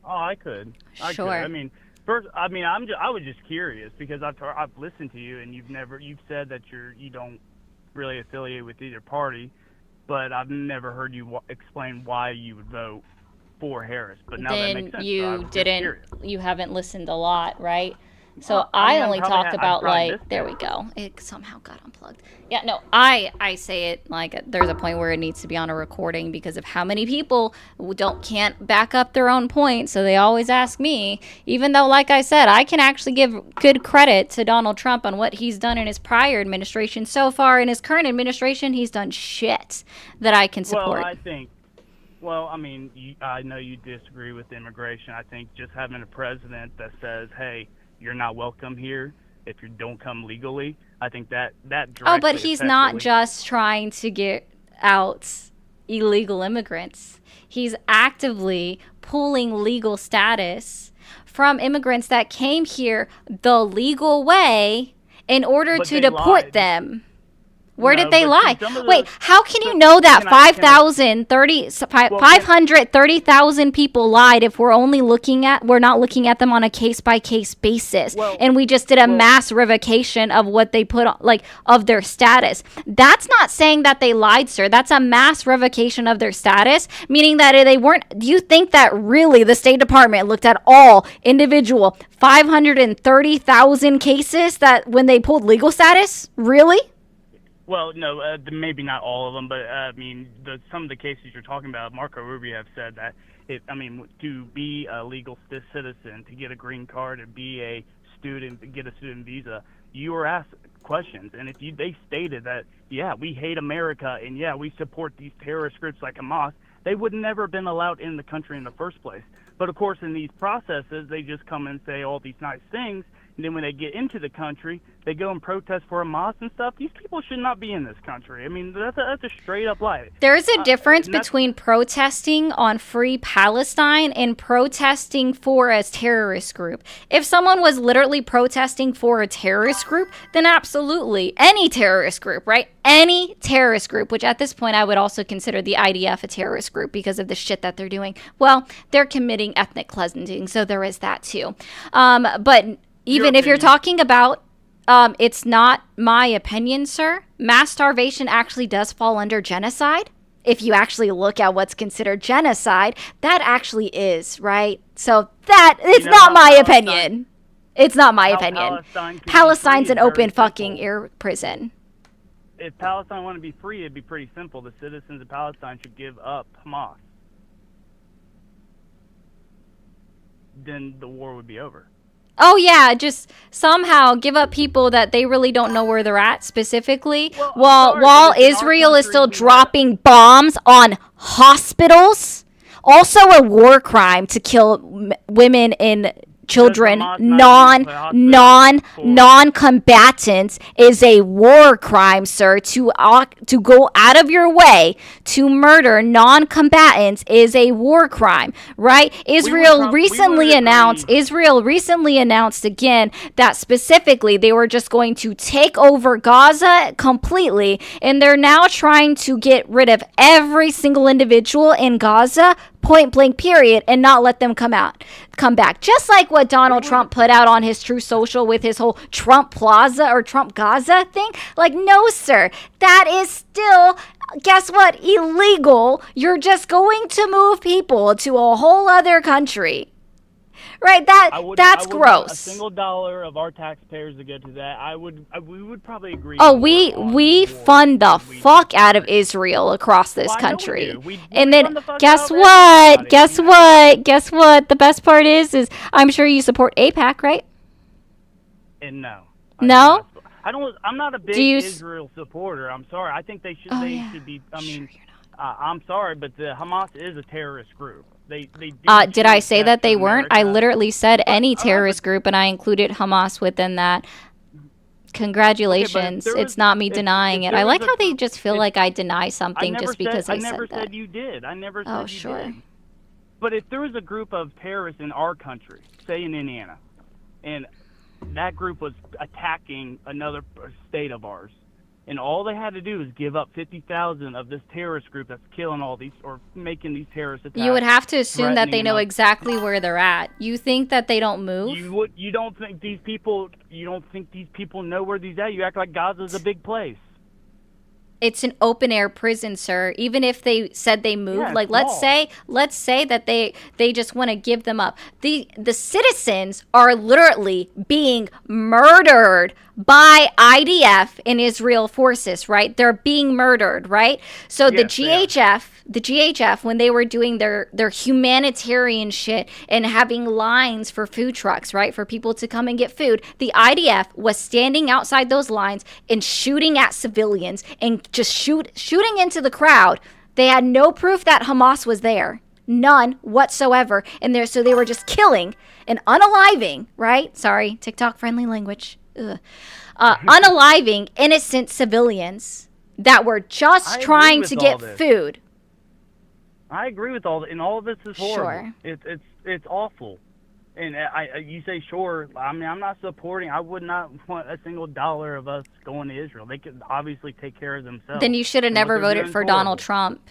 Oh, I could. Sure. I mean, first, I mean, I was just curious because I've listened to you and you've said that you don't really affiliate with either party, but I've never heard you explain why you would vote for Harris. But now that makes sense. You haven't listened a lot, right? So Well, I mean, only talk about like, there we go. It somehow got unplugged. Yeah, no, I say it like there's a point where it needs to be on a recording because of how many people can't back up their own point. So they always ask me, even though, like I said, I can actually give good credit to Donald Trump on what he's done in his prior administration. So far in his current administration, he's done shit that I can support. Well, I mean, I know you disagree with immigration. I think just having a president that says, hey, you're not welcome here if you don't come legally, I think that Oh, but he's not just trying to get out illegal immigrants. He's actively pulling legal status from immigrants that came here the legal way in order to deport them. Where did No, they but see, lie? some of Wait, the how can you so, know that can I, can I, well, can, 530,000 people lied if we're not looking at them on a case by case basis, well, and we just did a well, mass revocation of what they put on, like, of their status? That's not saying that they lied, sir. That's a mass revocation of their status, meaning that they weren't. Do you think that really the State Department looked at all individual 530,000 cases that when they pulled legal status? Really? well, no, maybe not all of them, but I mean, some of the cases you're talking about, Marco Rubio have said that to be a legal citizen, to get a green card, to be a student, to get a student visa, you were asked questions, and they stated that, yeah, we hate America, and yeah, we support these terrorist groups like Hamas, they would never have been allowed in the country in the first place. But of course, in these processes, they just come and say all these nice things, and then when they get into the country, they go and protest for Hamas and stuff. These people should not be in this country. I mean, that's a straight up lie. There's a difference between protesting on Free Palestine and protesting for a terrorist group. If someone was literally protesting for a terrorist group, then absolutely. Any terrorist group, right? Any terrorist group, which at this point I would also consider the IDF a terrorist group because of the shit that they're doing. Well, they're committing ethnic cleansing, so there is that too. But even if you're talking about, it's not my opinion, sir, mass starvation actually does fall under genocide. If you actually look at what's considered genocide, that actually is, right? So it's not my opinion. It's not my opinion. Palestine's an open fucking air prison. If Palestine wanted to be free, it'd be pretty simple. The citizens of Palestine should give up Hamas. Then the war would be over. Oh, yeah, just somehow give up people that they really don't know where they're at specifically, while Israel is still dropping bombs on hospitals. Also a war crime to kill women and children, non-combatants, is a war crime, sir. To go out of your way to murder non-combatants is a war crime, right? Israel recently announced again that specifically they were just going to take over Gaza completely, and they're now trying to get rid of every single individual in Gaza, point blank period, and not let them come back. Just like what Donald Trump put out on his True Social with his whole Trump Plaza or Trump Gaza thing. Like, no, sir, that is still, guess what, illegal. You're just going to move people to a whole other country. Right, that's gross. A single dollar of our taxpayers to go to that. We would probably agree. Oh, we fund the fuck out of Israel across this country. And then guess what? Guess what? The best part is I'm sure you support AIPAC, right? And no. No? I'm not a big Israel supporter. I'm sorry. I think they should be. I mean, I'm sorry, but the Hamas is a terrorist group. Did I say that they weren't? I literally said any terrorist group, and I included Hamas within that. Congratulations. It's not me denying it. I like how they just feel like I deny something just because I said that. I never said you did. I never said you did. But if there was a group of terrorists in our country, say in Indiana, and that group was attacking another state of ours, and all they had to do is give up 50,000 of this terrorist group that's killing all these or making these terrorist attacks. You would have to assume that they know exactly where they're at. You think that they don't move? You don't think these people know where these at? You act like Gaza's a big place. It's an open air prison, sir. Even if they said they moved, let's say that they just want to give them up. The citizens are literally being murdered by IDF and Israel forces, right? They're being murdered, right? So the GHF, when they were doing their humanitarian shit and having lines for food trucks, right, for people to come and get food, the IDF was standing outside those lines and shooting at civilians and just shooting into the crowd. They had no proof that Hamas was there. None whatsoever. And so they were just killing and unaliving, right? Sorry, TikTok friendly language. Unaliving innocent civilians that were just trying to get food. I agree with all that, and all of this is horrible. Sure. It's awful. And you say sure. I mean, I'm not supporting. I would not want a single dollar of us going to Israel. They could obviously take care of themselves. Then you should have And what never they're voted doing is for Donald horrible. Trump.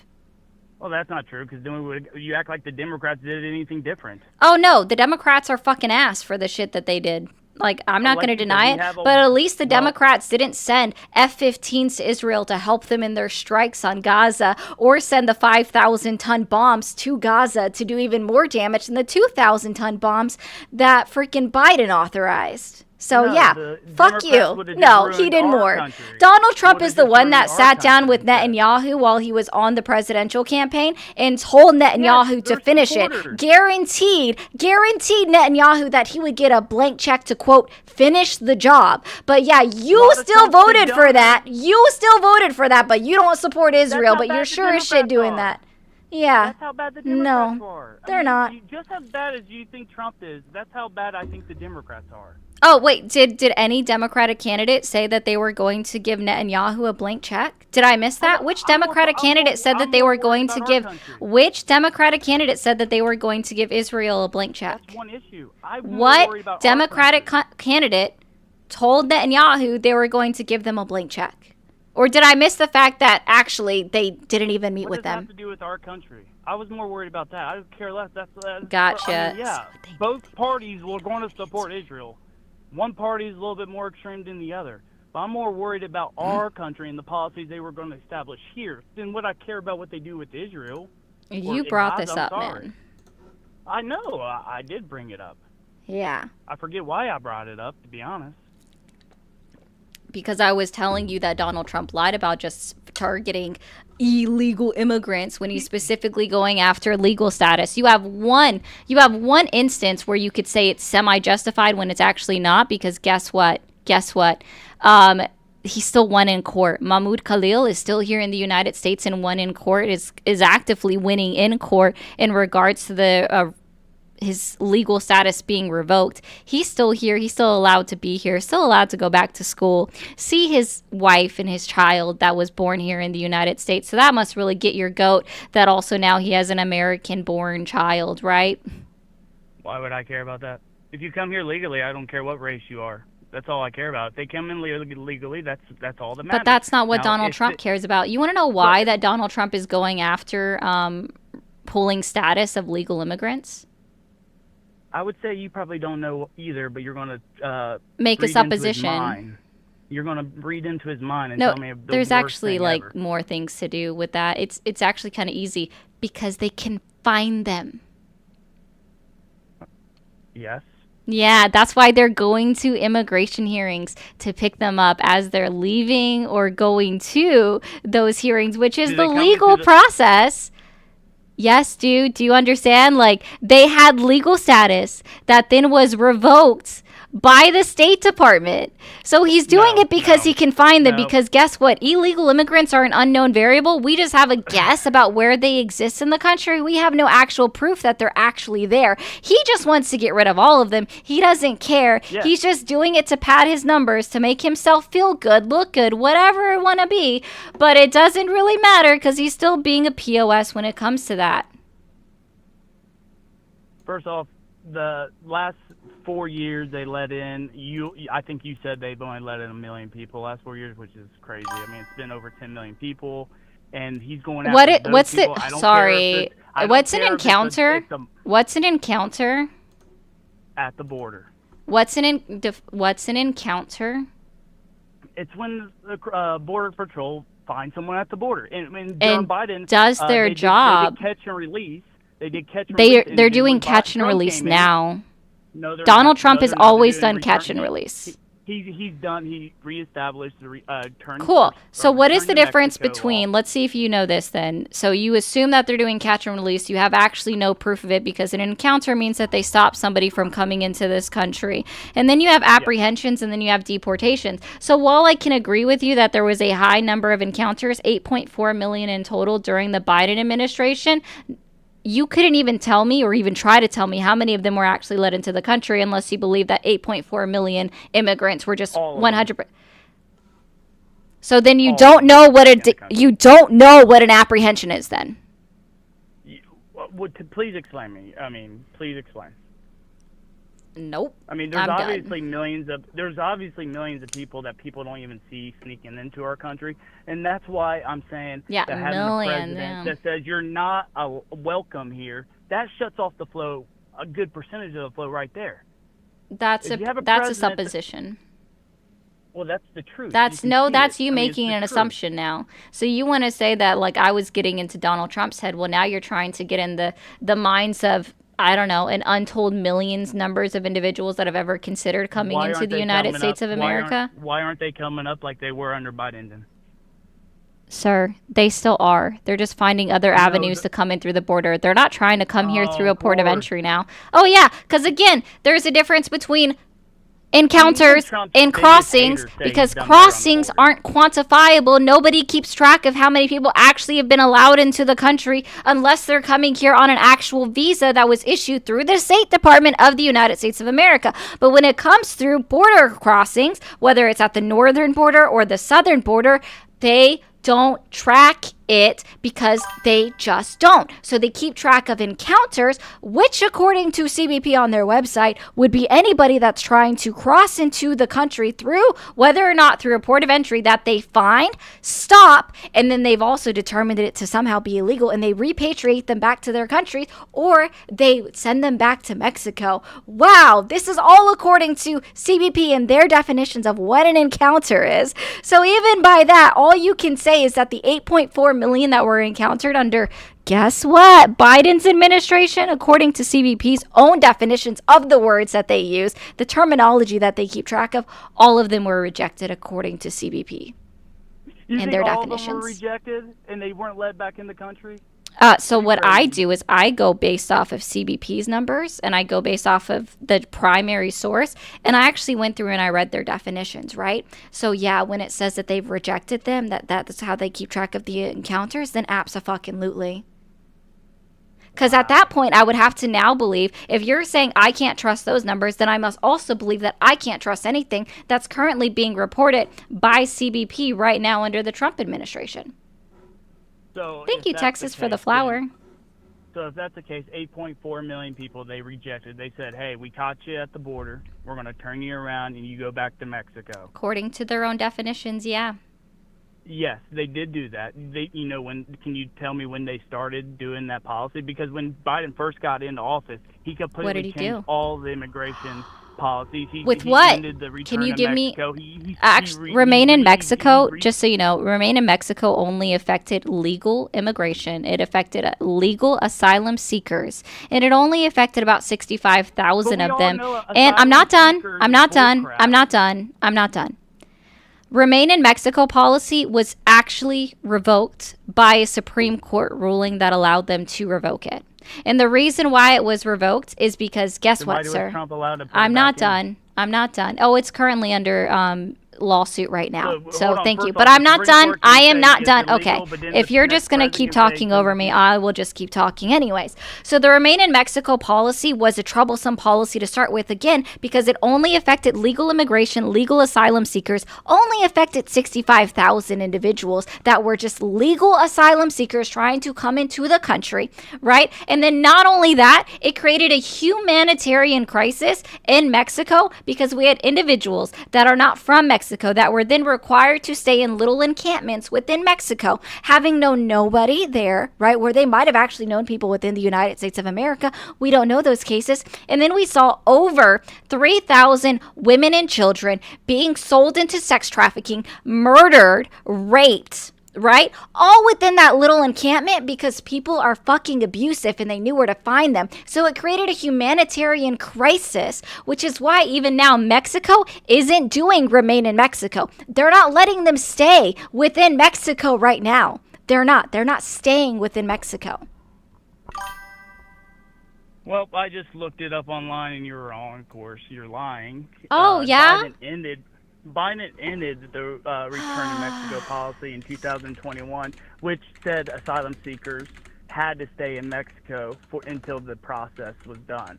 Well, that's not true because then you act like the Democrats did anything different. Oh no, the Democrats are fucking ass for the shit that they did. Like, I'm not going to Alexis, deny we it, have a- but at least the well- Democrats didn't send F-15s to Israel to help them in their strikes on Gaza, or send the 5,000-ton bombs to Gaza to do even more damage than the 2,000-ton bombs that freaking Biden authorized. So No, yeah, the fuck Democrats you. would've just No, he ruined did our more. country. Donald Trump Would've is the just one ruined that our sat down country with instead. Netanyahu while he was on the presidential campaign and told Netanyahu to they're finish it. supporters. Guaranteed Netanyahu that he would get a blank check to, quote, finish the job. But yeah, you lot of still Trump's voted been for done. that. You still voted for that, but you don't support Israel, how but bad you're the sure as shit Democrats doing are. that. Yeah. That's how bad the No, Democrats are. they're not. Just as bad as you think Trump is, that's how bad I think the Democrats are. Oh, wait, did any Democratic candidate say that they were going to give Netanyahu a blank check? Did I miss that? Which Democratic candidate said that they were going to give which Democratic candidate said that they were going to give Israel a blank check? That's one issue. I'm more What worried about our Democratic country. candidate told Netanyahu they were going to give them a blank check? Or did I miss the fact that actually they didn't even meet What with does that them? have to do with our country? I was more worried about that. I don't care less. That's Gotcha. I mean, yeah, both parties were going to support Israel. One party is a little bit more extreme than the other. But I'm more worried about our country and the policies they were going to establish here than what I care about what they do with Israel. You or brought Gaza. this I'm up, sorry. man. I know. I did bring it up. Yeah. I forget why I brought it up, to be honest. Because I was telling you that Donald Trump lied about just targeting illegal immigrants when he's specifically going after legal status. You have one instance where you could say it's semi-justified when it's actually not, because guess what? He still won in court. Mahmoud Khalil is still here in the United States and won in court, is actively winning in court in regards to the his legal status being revoked. He's still here. He's still allowed to be here, still allowed to go back to school, see his wife and his child that was born here in the United States. So that must really get your goat that also now he has an American-born child, right? Why would I care about that? If you come here legally, I don't care what race you are. That's all I care about. If they come in legally, that's all that matters. But that's not what Now, Donald Trump cares about. You want to know why that Donald Trump is going after pulling status of legal immigrants? I would say you probably don't know either, but you're going to make a read into his supposition. mind. You're going to read into his mind and No, tell me the there's worst actually thing like ever. more things to do with that. It's actually kind of easy because they can find them. Yes. Yeah, that's why they're going to immigration hearings to pick them up as they're leaving or going to those hearings, which is the legal process. Yes, dude. Do you understand? Like, they had legal status that then was revoked by the State Department. So he's doing it because he can find them. Because guess what? Illegal immigrants are an unknown variable. We just have a guess about where they exist in the country. We have no actual proof that they're actually there. He just wants to get rid of all of them. He doesn't care. Yeah. He's just doing it to pad his numbers, to make himself feel good, look good, whatever it want to be. But it doesn't really matter because he's still being a POS when it comes to that. First off, the last 4 years they let in, I think you said they've only let in 1 million people last 4 years, which is crazy. I mean, it's been over 10 million people, and he's going after those What's people. the I don't sorry? care if I don't What's an care if it's encounter? it's What's an encounter? at the border. What's an encounter? It's when the Border Patrol finds someone at the border. And Joe And Biden does their they job. did catch and release. They did catch and release. They're and doing when catch and Trump release came in- now. No, they're Donald not. Trump No, has they're not. They're always doing done catch return- and release. He's done. He reestablished the return. Cool. So what is the return to difference Mexico between, let's see if you know this then. So you assume that they're doing catch and release. You have actually no proof of it because an encounter means that they stop somebody from coming into this country. And then you have apprehensions and then you have deportations. So while I can agree with you that there was a high number of encounters, 8.4 million in total during the Biden administration, you couldn't even tell me or even try to tell me how many of them were actually let into the country unless you believe that 8.4 million immigrants were just 100%. So then you don't know what you don't know what an apprehension is then. Please explain me. Please explain. Nope. I mean, there's I'm done. obviously millions of people that people don't even see sneaking into our country, and that's why I'm saying Yeah, that having a millions, president yeah. that says you're not welcome here, that shuts off the flow, a good percentage of the flow right there. That's If you have a that's a president supposition. well, that's the truth. That's You can see that's it. you I mean, it's making the an truth. assumption now. So you want to say that like I was getting into Donald Trump's head. Well, now you're trying to get in the minds of, I don't know, an untold millions numbers of individuals that have ever considered coming Why into aren't the they United coming States up? of America. Why aren't they coming up like they were under Biden? Sir, they still are. They're just finding other avenues to come in through the border. They're not trying to come here through a Of port of course. entry now. Oh yeah, because again, there's a difference between encounters Trump's and biggest crossings, haters say because he's done better on the crossings border. aren't quantifiable. Nobody keeps track of how many people actually have been allowed into the country unless they're coming here on an actual visa that was issued through the State Department of the United States of America. But when it comes through border crossings, whether it's at the northern border or the southern border, they don't track it because they just don't. So they keep track of encounters, which according to CBP on their website would be anybody that's trying to cross into the country through, whether or not through a port of entry that they find, stop, and then they've also determined it to somehow be illegal and they repatriate them back to their country, or they send them back to Mexico. Wow, this is all according to CBP and their definitions of what an encounter is. So even by that, all you can say is that the 8.4 million that were encountered under, guess what, Biden's administration, according to CBP's own definitions of the words that they use, the terminology that they keep track of, all of them were rejected according to CBP You and think their all definitions. of them were rejected and they weren't let back in the country? So what I do is I go based off of CBP's numbers and I go based off of the primary source. And I actually went through and I read their definitions, right? So yeah, when it says that they've rejected them, that's how they keep track of the encounters, then abso-fucking-lutely. Because at that point, I would have to now believe, if you're saying I can't trust those numbers, then I must also believe that I can't trust anything that's currently being reported by CBP right now under the Trump administration. So Thank if you, that's Texas, for the case, flower. So if that's the case, 8.4 million people they rejected. They said, "Hey, we caught you at the border. We're going to turn you around and you go back to Mexico." According to their own definitions, yeah. Yes, they did do that. When can you tell me when they started doing that policy? Because when Biden first got into office, he completely What did he changed do? all the immigration policies. With he what? ended the return Can you to give Mexico. me remain in Mexico? he Just so you know, remain in Mexico only affected legal immigration. It affected legal asylum seekers, and it only affected about 65,000 of them. And I'm not done. I'm not done. I'm not done. I'm not done. Remain in Mexico policy was actually revoked by a Supreme Court ruling that allowed them to revoke it. And the reason why it was revoked is because, guess what, sir? I'm not done. I'm not done. Oh, it's currently under lawsuit right now. So thank you. But I'm not done. I am not done. Okay. If you're just going to keep talking over me, I will just keep talking anyways. So the Remain in Mexico policy was a troublesome policy to start with, again, because it only affected legal immigration, legal asylum seekers, only affected 65,000 individuals that were just legal asylum seekers trying to come into the country, right? And then not only that, it created a humanitarian crisis in Mexico because we had individuals that are not from Mexico that were then required to stay in little encampments within Mexico, having known nobody there, right? Where they might have actually known people within the United States of America. We don't know those cases. And then we saw over 3,000 women and children being sold into sex trafficking, murdered, raped, right? All within that little encampment because people are fucking abusive and they knew where to find them. So it created a humanitarian crisis, which is why even now Mexico isn't doing Remain in Mexico. They're not letting them stay within Mexico right now. They're not. They're not staying within Mexico. Well, I just looked it up online and you're wrong, of course. You're lying. Oh, yeah? Biden ended the return to Mexico policy in 2021, which said asylum seekers had to stay in Mexico until the process was done.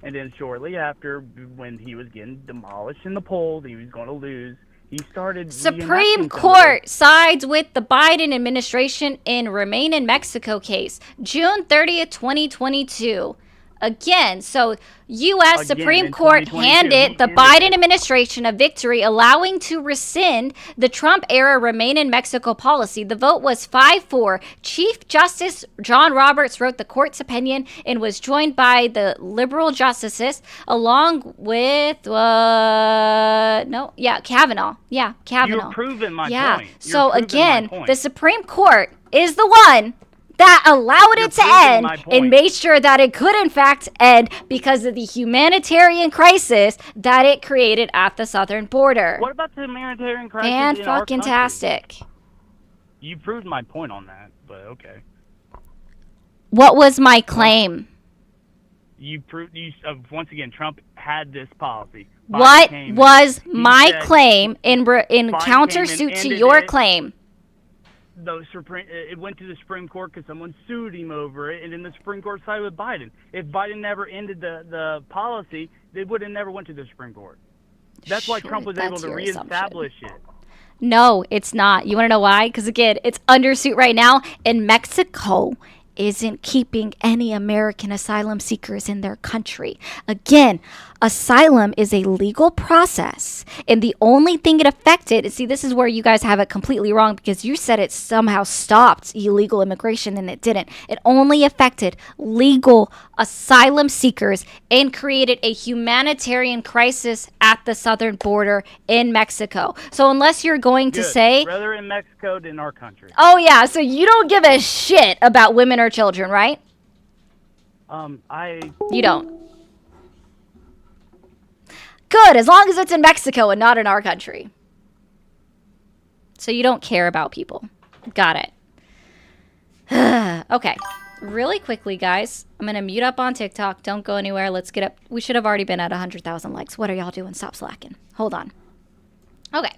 And then shortly after, when he was getting demolished in the polls, he was going to lose, he started Supreme Court sides with the Biden administration in Remain in Mexico case. June 30th, 2022. Again, so U.S. Again, Supreme in Court 2022, handed he the ended Biden it. administration a victory, allowing to rescind the Trump-era Remain in Mexico policy. The vote was 5-4. Chief Justice John Roberts wrote the court's opinion and was joined by the liberal justices, along with Kavanaugh. Yeah, Kavanaugh. You're proving my Yeah. point. So You're proving my again, point. the Supreme Court is the one that allowed You're it to proving end my and point. made sure that it could in fact end because of the humanitarian crisis that it created at the southern border. What about the humanitarian crisis And in our fucking country? tastic. You proved my point on that, but okay. What was my claim? You proved once again Trump had this policy. Biden What came in, was he my said- claim in Biden countersuit came and to ended your it. claim? It went to the Supreme Court because someone sued him over it, and then the Supreme Court sided with Biden. If Biden never ended the policy, they would have never went to the Supreme Court. That's why Sure, Trump was able that's to your reestablish it. No, it's not. You want to know why? Because again, it's under suit right now, and Mexico isn't keeping any American asylum seekers in their country. Again, asylum is a legal process, and the only thing it affected, see, this is where you guys have it completely wrong because you said it somehow stopped illegal immigration, and it didn't. It only affected legal asylum seekers and created a humanitarian crisis at the southern border in Mexico. So unless you're going to Good. say, Rather in Mexico than our country. oh yeah, so you don't give a shit about women or children, right? You don't. Good, as long as it's in Mexico and not in our country. So you don't care about people. Got it. Okay. Really quickly, guys, I'm going to mute up on TikTok. Don't go anywhere. Let's get up. We should have already been at 100,000 likes. What are y'all doing? Stop slacking. Hold on. Okay.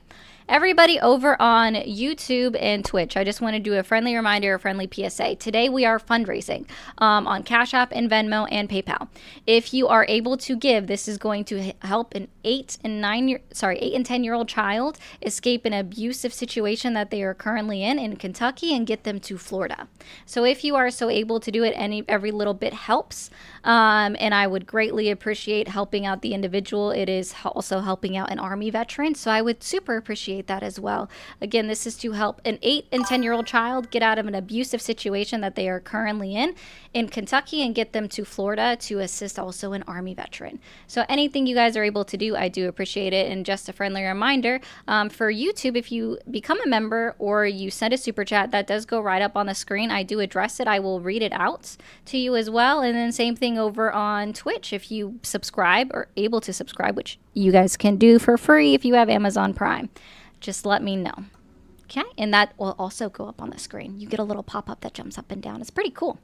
Everybody over on YouTube and Twitch, I just want to do a friendly reminder, a friendly PSA. Today we are fundraising on Cash App and Venmo and PayPal. If you are able to give, this is going to help an 8 and 10-year-old child escape an abusive situation that they are currently in Kentucky and get them to Florida. So if you are so able to do it, every little bit helps. And I would greatly appreciate helping out the individual. It is also helping out an Army veteran, so I would super appreciate that as well. Again, this is to help an 8 and 10-year-old child get out of an abusive situation that they are currently in Kentucky and get them to Florida to assist also an Army veteran. So anything you guys are able to do, I do appreciate it. And just a friendly reminder, for YouTube, if you become a member or you send a super chat, that does go right up on the screen. I do address it. I will read it out to you as well. And then same thing over on Twitch. If you subscribe or able to subscribe, which you guys can do for free if you have Amazon Prime, just let me know. Okay, and that will also go up on the screen. You get a little pop-up that jumps up and down. It's pretty cool.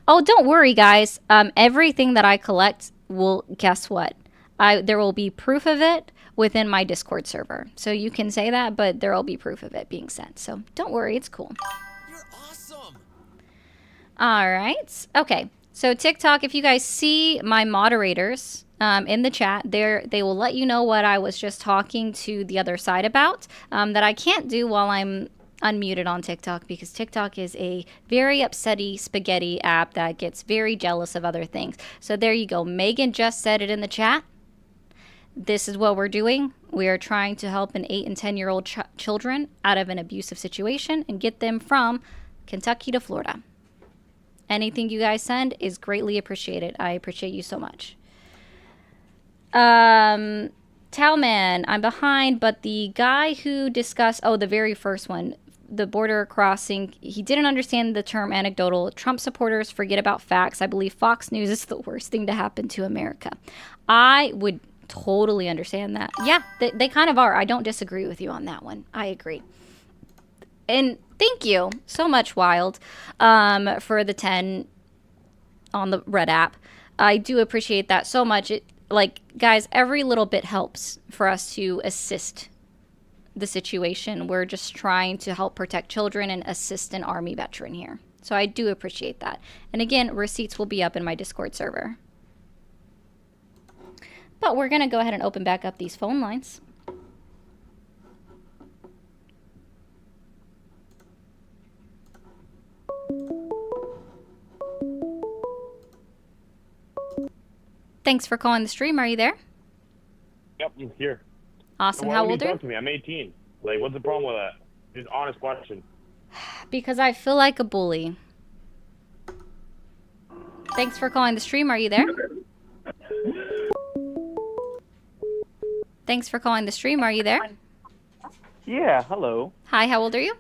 Oh, don't worry, guys. Everything that I collect will, guess what? There will be proof of it within my Discord server. So you can say that, but there will be proof of it being sent. So don't worry, it's cool. You're awesome. All right. Okay. So TikTok, if you guys see my moderators in the chat, they will let you know what I was just talking to the other side about that I can't do while I'm unmuted on TikTok because TikTok is a very upsetty spaghetti app that gets very jealous of other things. So there you go. Megan just said it in the chat. This is what we're doing. We are trying to help an 8 and 10-year-old children out of an abusive situation and get them from Kentucky to Florida. Anything you guys send is greatly appreciated. I appreciate you so much. Talman, I'm behind, but the guy who discussed, the very first one, the border crossing, he didn't understand the term anecdotal. Trump supporters forget about facts. I believe Fox News is the worst thing to happen to America. I would totally understand that. Yeah, they kind of are. I don't disagree with you on that one. I agree. And thank you so much, Wild, for the 10 on the Red app. I do appreciate that so much. Guys, every little bit helps for us to assist the situation. We're just trying to help protect children and assist an Army veteran here. So I do appreciate that. And again, receipts will be up in my Discord server. But we're going to go ahead and open back up these phone lines. Thanks for calling the stream. Are you there? Yep, I'm here. Awesome. Why How don't old you are talk to me? I'm 18. Like, what's the problem with that? Just honest question. Because I feel like a bully. Thanks for calling the stream. Are you there? Thanks for calling the stream. Are you there? Yeah, hello. Hi, how old are you?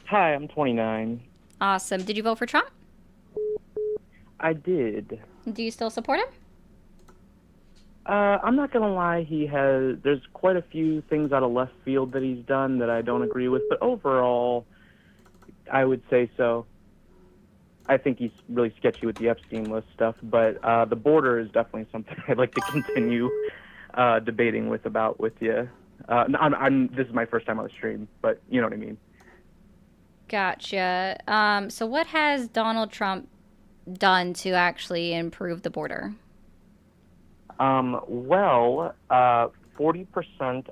Hi, I'm 29. Awesome. Did you vote for Trump? I did. Do you still support him? I'm not gonna lie, there's quite a few things out of left field that he's done that I don't agree with, but overall, I would say so. I think he's really sketchy with the Epstein list stuff, but the border is definitely something I'd like to continue debating with you. This is my first time on the stream, but you know what I mean. Gotcha. So what has Donald Trump done to actually improve the border? 40%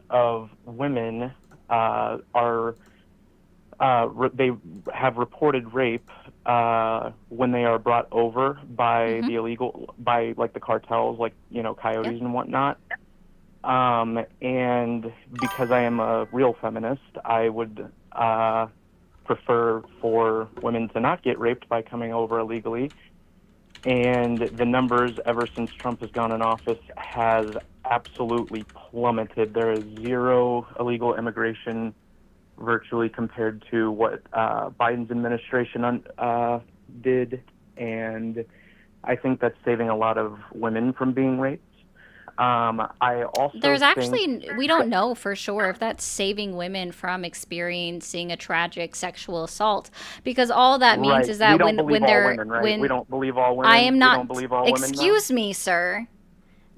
of women they have reported rape when they are brought over by by like the cartels, like, you know, coyotes and whatnot. And because I am a real feminist, I would prefer for women to not get raped by coming over illegally. And the numbers ever since Trump has gone in office has absolutely plummeted. There is zero illegal immigration virtually compared to what Biden's administration did. And I think that's saving a lot of women from being raped. I also we don't know for sure if that's saving women from experiencing a tragic sexual assault, because all that means is that when they're we don't believe all women. I am not. We don't believe all women. Excuse me, sir.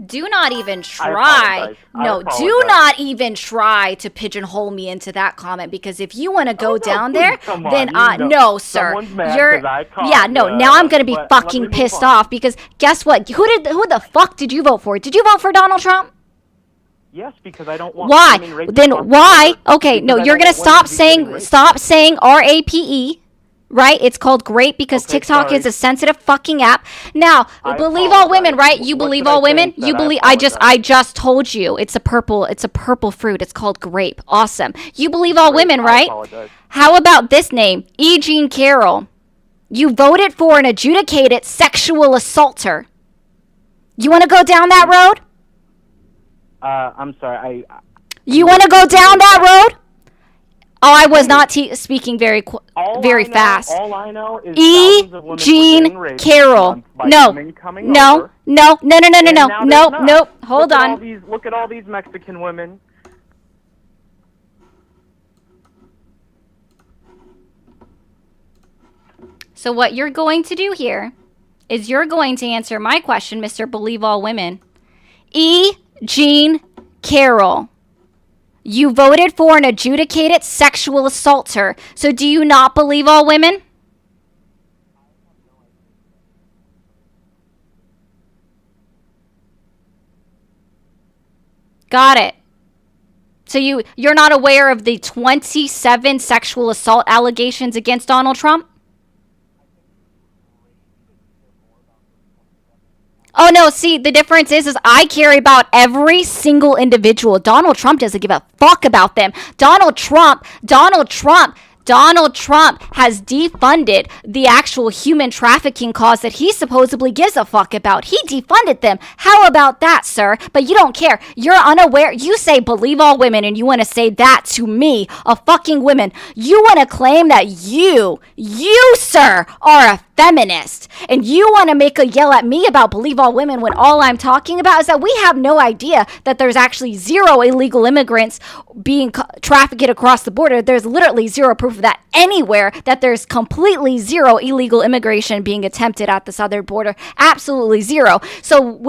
Do not even try. No, do not even try to pigeonhole me into that comment, because if you want to go down there, then no, sir. Now I'm going to be fucking pissed off, because guess what? Who the fuck did you vote for? Did you vote for Donald Trump? Yes, because I don't want women raped. Then why? Okay, no, you're going to stop saying RAPE. Right? It's called Grape because TikTok is a sensitive fucking app. Now, believe all women, right? You believe all women? You believe I just told you. It's a purple fruit. It's called grape. Awesome. You believe all women, right? How about this name? E. Jean Carroll. You voted for an adjudicated sexual assaulter. You want to go down that road? I'm sorry. You want to go down that road? Oh, I was not speaking very fast. All I know is E. Jean Carroll. No. Hold on. Look at all these Mexican women. So what you're going to do here is you're going to answer my question, Mr. Believe All Women. E. Jean Carroll. You voted for an adjudicated sexual assaulter. So do you not believe all women? Got it. So you're not aware of the 27 sexual assault allegations against Donald Trump? Oh, no, see, the difference is I care about every single individual. Donald Trump doesn't give a fuck about them. Donald Trump has defunded the actual human trafficking cause that he supposedly gives a fuck about. He defunded them. How about that, sir? But you don't care. You're unaware. You say believe all women, and you want to say that to me, a fucking woman. You want to claim that you, sir, are a feminist, and you want to make a yell at me about believe all women when all I'm talking about is that we have no idea that there's actually zero illegal immigrants being trafficked across the border. There's literally zero proof of that anywhere, that there's completely zero illegal immigration being attempted at the southern border. Absolutely zero. So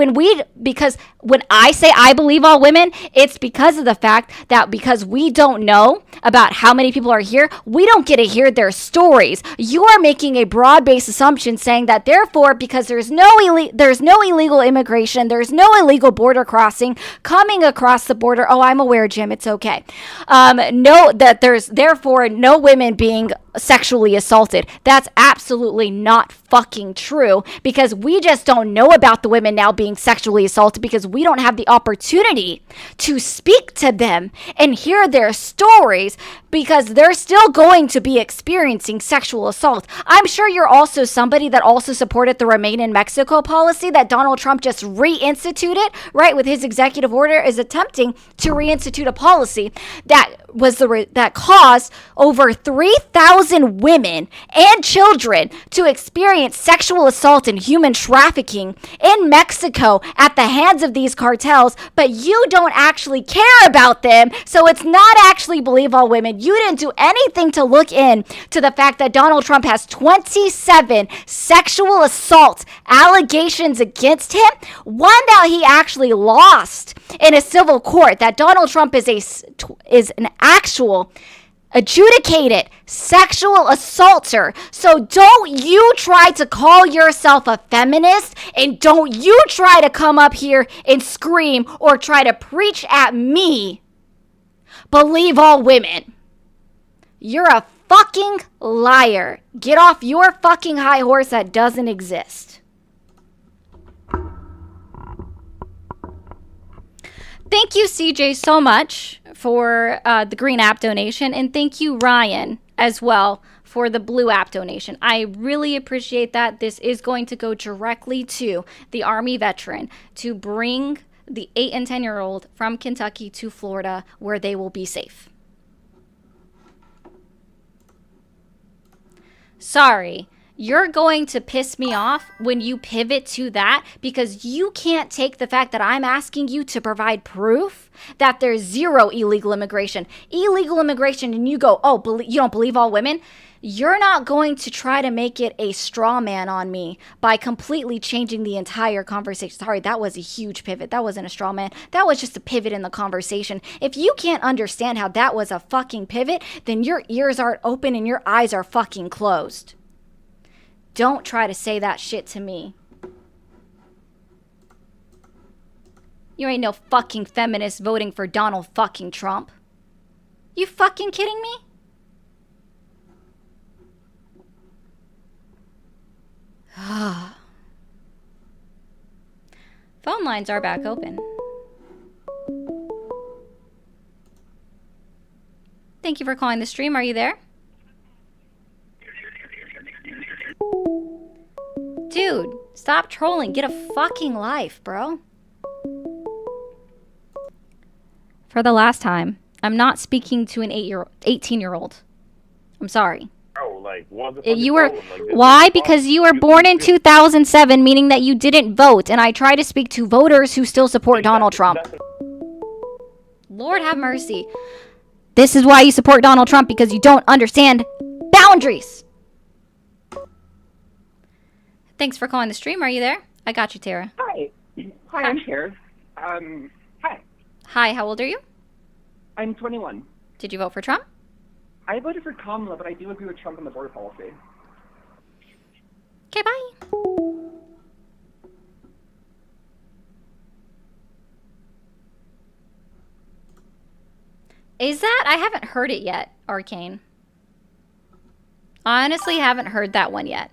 because when I say I believe all women, it's because of the fact that because we don't know about how many people are here, we don't get to hear their stories. You are making a broad-based assumption saying that therefore, because there's no illegal immigration, there's no illegal border crossing coming across the border. Oh, I'm aware, Jim. It's okay. That there's therefore no women being sexually assaulted. That's absolutely not fucking true, because we just don't know about the women now being sexually assaulted because we don't have the opportunity to speak to them and hear their stories, because they're still going to be experiencing sexual assault. I'm sure you're also somebody that also supported the Remain in Mexico policy that Donald Trump just reinstituted, right? With his executive order, is attempting to reinstitute a policy that was that caused over 3,000 women and children to experience sexual assault and human trafficking in Mexico at the hands of these cartels, but you don't actually care about them, so it's not actually Believe All Women. You didn't do anything to look in to the fact that Donald Trump has 27 sexual assault allegations against him, one that he actually lost in a civil court, that Donald Trump is an actual adjudicated sexual assaulter. So don't you try to call yourself a feminist, and don't you try to come up here and scream or try to preach at me Believe All Women. You're a fucking liar. Get off your fucking high horse that doesn't exist. Thank you, CJ, so much for the green app donation. And thank you, Ryan, as well, for the blue app donation. I really appreciate that. This is going to go directly to the Army veteran to bring the 8 and 10-year-old from Kentucky to Florida, where they will be safe. Sorry. You're going to piss me off when you pivot to that, because you can't take the fact that I'm asking you to provide proof that there's zero illegal immigration. Illegal immigration, and you go, oh, you don't believe all women? You're not going to try to make it a straw man on me by completely changing the entire conversation. Sorry, that was a huge pivot. That wasn't a straw man. That was just a pivot in the conversation. If you can't understand how that was a fucking pivot, then your ears aren't open and your eyes are fucking closed. Don't try to say that shit to me. You ain't no fucking feminist voting for Donald fucking Trump. You fucking kidding me? Phone lines are back open. Thank you for calling the stream. Are you there? Dude, stop trolling. Get a fucking life, bro. For the last time, I'm not speaking to an 18-year-old. I'm sorry. Bro, like, You were why? Because you were born in 2007, meaning that you didn't vote, and I try to speak to voters who still support Donald Trump. Lord have mercy. This is why you support Donald Trump, because you don't understand boundaries. Thanks for calling the stream. Are you there? I got you, Tara. Hi. Hi, I'm here. Hi. Hi, how old are you? I'm 21. Did you vote for Trump? I voted for Kamala, but I do agree with Trump on the border policy. Okay, bye. Is that? I haven't heard it yet, Arcane. I honestly haven't heard that one yet.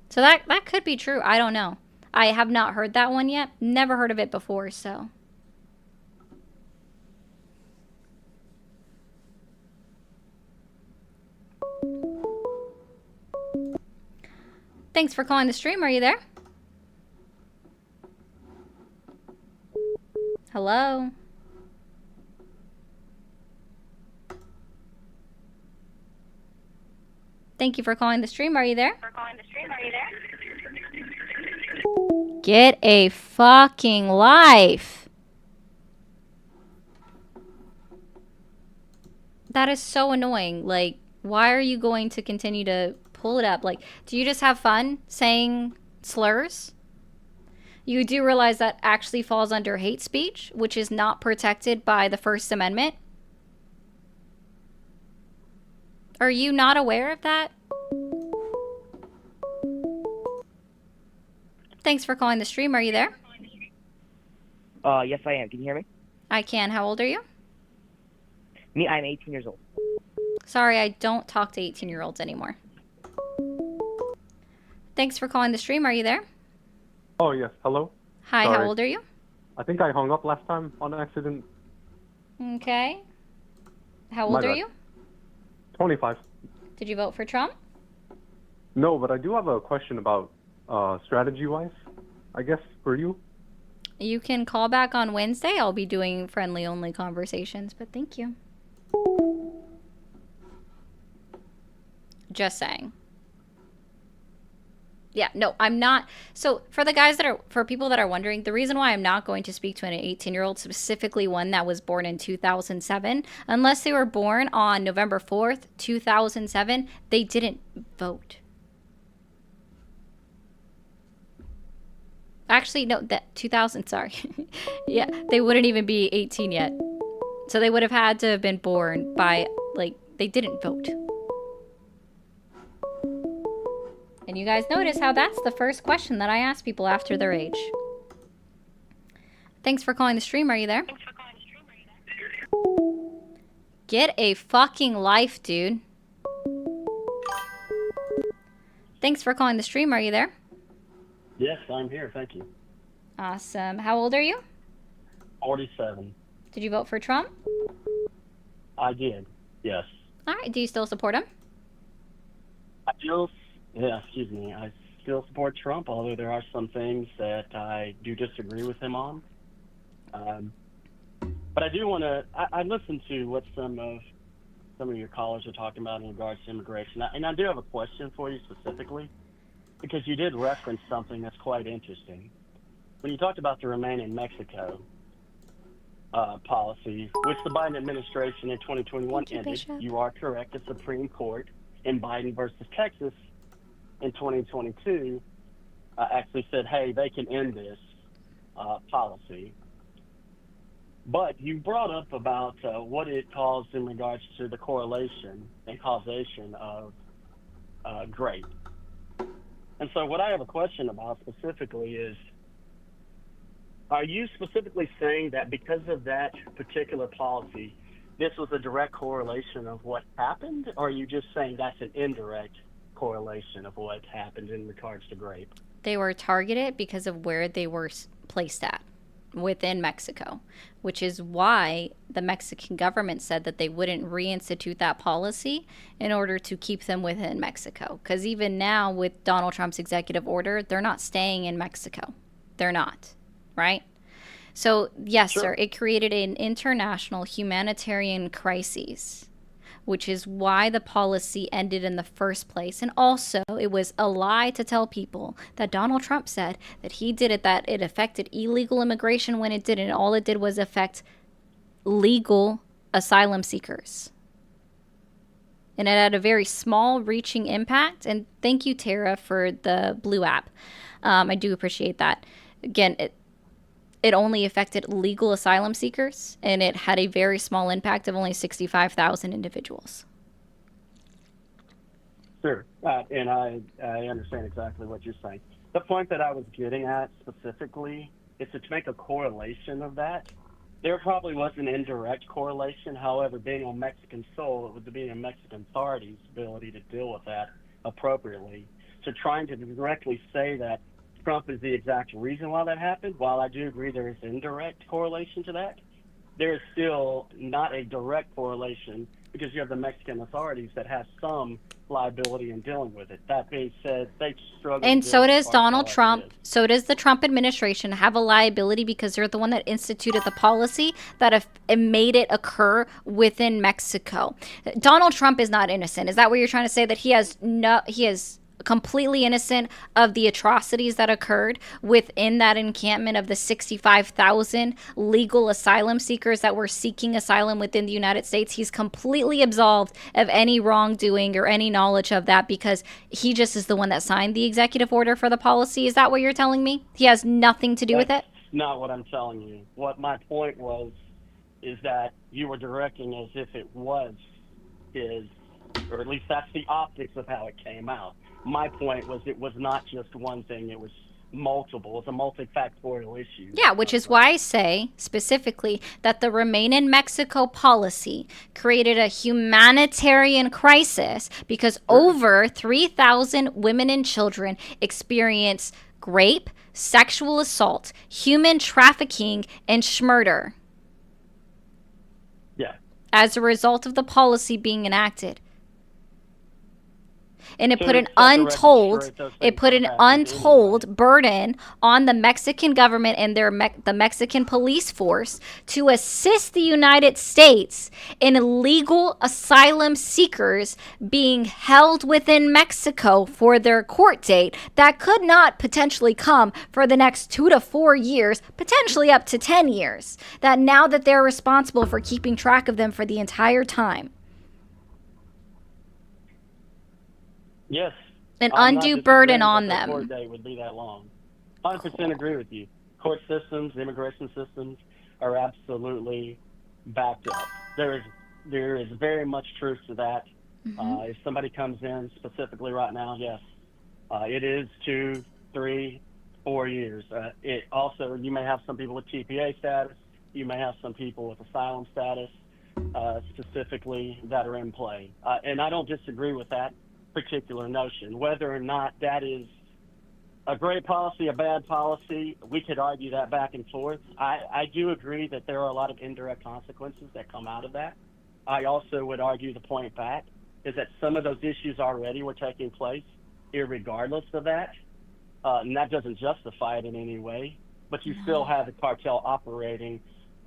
So that could be true. I don't know. I have not heard that one yet. Never heard of it before, so. Thanks for calling the stream. Are you there? Hello? Thank you for calling the stream. Are you there? Get a fucking life. That is so annoying. Like, why are you going to continue to pull it up? Like, do you just have fun saying slurs? You do realize that actually falls under hate speech, which is not protected by the First Amendment? Are you not aware of that? Thanks for calling the stream. Are you there? Yes, I am. Can you hear me? I can. How old are you? Me, I'm 18 years old. Sorry, I don't talk to 18-year-olds anymore. Thanks for calling the stream. Are you there? Oh, yes. Hello? Hi, Sorry. how old are you? I think I hung up last time on accident. Okay. How My old are bad. you? 25. Did you vote for Trump? No, but I do have a question about strategy-wise, I guess, for you. You can call back on Wednesday. I'll be doing friendly-only conversations, but thank you. Just saying. Yeah, no, I'm not. So for people that are wondering, the reason why I'm not going to speak to an 18-year-old, specifically one that was born in 2007, unless they were born on November 4th, 2007, they didn't vote. Actually, no, that 2000, sorry. Yeah, they wouldn't even be 18 yet. So they would have had to have been born by, like, they didn't vote. And you guys notice how that's the first question that I ask people after their age. Thanks for calling the stream. Are you there? Get a fucking life, dude. Thanks for calling the stream. Are you there? Yes, I'm here. Thank you. Awesome. How old are you? 47. Did you vote for Trump? I did. Yes. All right. Do you still support him? I still support Trump, although there are some things that I do disagree with him on. But I do want to. I listened to what some of your callers are talking about in regards to immigration, and I do have a question for you specifically, because you did reference something that's quite interesting. When you talked about the Remain in Mexico policy, which the Biden administration in 2021 ended, you are correct. The Supreme Court in Biden versus Texas in 2022 actually said, hey, they can end this policy. But you brought up about what it caused in regards to the correlation and causation of grape. And so what I have a question about specifically is, are you specifically saying that because of that particular policy, this was a direct correlation of what happened, or are you just saying that's an indirect correlation of what happened in regards to grape? They were targeted because of where they were placed at within Mexico, which is why the Mexican government said that they wouldn't reinstitute that policy in order to keep them within Mexico. Because even now with Donald Trump's executive order, they're not staying in Mexico. They're not, right? So yes, sir, it created an international humanitarian crisis, which is why the policy ended in the first place. And also, it was a lie to tell people that Donald Trump said that he did it, that it affected illegal immigration when it didn't. All it did was affect legal asylum seekers. And it had a very small reaching impact. And thank you, Tara, for the Blue app. I do appreciate that. Again, it only affected legal asylum seekers, and it had a very small impact of only 65,000 individuals. Sure, and I understand exactly what you're saying. The point that I was getting at specifically is to make a correlation of that. There probably was an indirect correlation. However, being on Mexican soil, it would be a Mexican authority's ability to deal with that appropriately. So trying to directly say that Trump is the exact reason why that happened, while I do agree there is indirect correlation to that, there is still not a direct correlation because you have the Mexican authorities that have some liability in dealing with it. That being said, they struggle. And so does Donald Trump. So does the Trump administration have a liability because they're the one that instituted the policy that made it occur within Mexico. Donald Trump is not innocent. Is that what you're trying to say? That he is completely innocent of the atrocities that occurred within that encampment of the 65,000 legal asylum seekers that were seeking asylum within the United States. He's completely absolved of any wrongdoing or any knowledge of that because he just is the one that signed the executive order for the policy. Is that what you're telling me? He has nothing to do with it? Not what I'm telling you. What my point was is that you were directing as if it was his, or at least that's the optics of how it came out. My point was it was not just one thing. It was multiple. It's a multifactorial issue. Yeah, which is why I say specifically that the Remain in Mexico policy created a humanitarian crisis because over 3,000 women and children experience rape, sexual assault, human trafficking, and schmurder. Yeah. As a result of the policy being enacted. And it put an untold burden on the Mexican government and the Mexican police force to assist the United States in illegal asylum seekers being held within Mexico for their court date that could not potentially come for the next 2 to 4 years, potentially up to 10 years. That now that they're responsible for keeping track of them for the entire time. Yes. An undue burden on them. Court date would be that long. 100% agree with you. Court systems, immigration systems are absolutely backed up. There is very much truth to that. If somebody comes in specifically right now, yes, it is 2, 3, 4 years. It also, you may have some people with TPA status. You may have some people with asylum status specifically that are in play. And I don't disagree with that particular notion. Whether or not that is a great policy, a bad policy, we could argue that back and forth. I do agree that there are a lot of indirect consequences that come out of that. I also would argue the point back is that some of those issues already were taking place irregardless of that. And that doesn't justify it in any way, but you still have the cartel operating,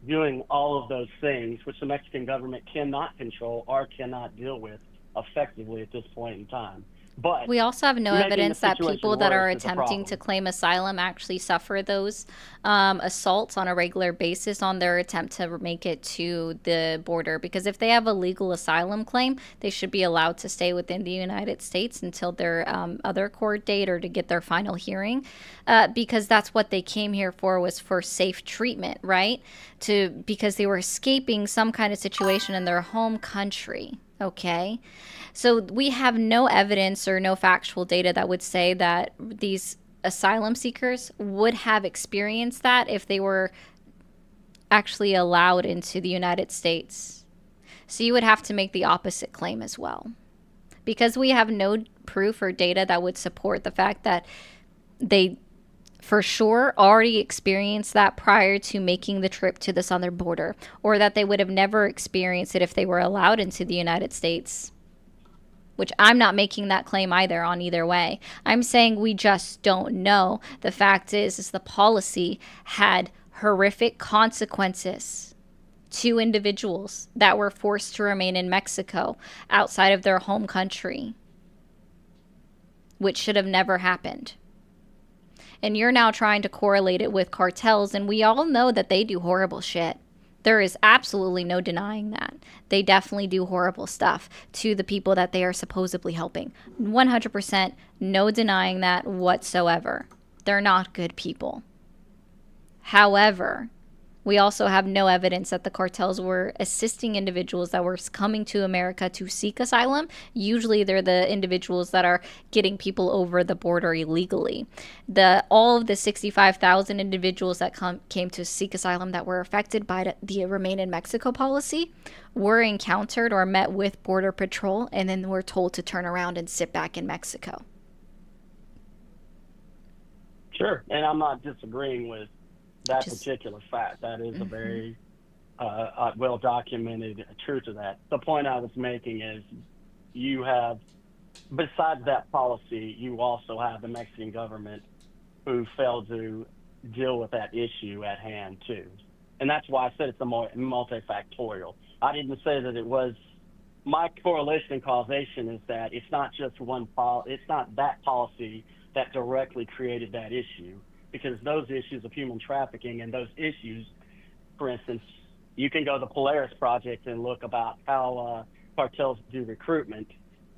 doing all of those things, which the Mexican government cannot control or cannot deal with effectively at this point in time. But we also have no evidence that people that are attempting to claim asylum actually suffer those assaults on a regular basis on their attempt to make it to the border. Because if they have a legal asylum claim, they should be allowed to stay within the United States until their other court date or to get their final hearing. Because that's what they came here for, was for safe treatment, right? Because they were escaping some kind of situation in their home country. Okay, so we have no evidence or no factual data that would say that these asylum seekers would have experienced that if they were actually allowed into the United States. So you would have to make the opposite claim as well. Because we have no proof or data that would support the fact that they for sure already experienced that prior to making the trip to the southern border, or that they would have never experienced it if they were allowed into the United States, which I'm not making that claim either on either way. I'm saying we just don't know. The fact is the policy had horrific consequences to individuals that were forced to remain in Mexico outside of their home country, which should have never happened. And you're now trying to correlate it with cartels, and we all know that they do horrible shit. There is absolutely no denying that. They definitely do horrible stuff to the people that they are supposedly helping. 100%, no denying that whatsoever. They're not good people. However, we also have no evidence that the cartels were assisting individuals that were coming to America to seek asylum. Usually they're the individuals that are getting people over the border illegally. All of the 65,000 individuals that came to seek asylum that were affected by the Remain in Mexico policy were encountered or met with Border Patrol and then were told to turn around and sit back in Mexico. Sure, and I'm not disagreeing with that particular fact. That is a very well-documented truth of that. The point I was making is you have, besides that policy, you also have the Mexican government who failed to deal with that issue at hand too. And that's why I said it's a multifactorial. I didn't say that it was, my correlation and causation is that it's not just it's not that policy that directly created that issue. Because those issues of human trafficking and those issues, for instance, you can go to the Polaris Project and look about how cartels do recruitment,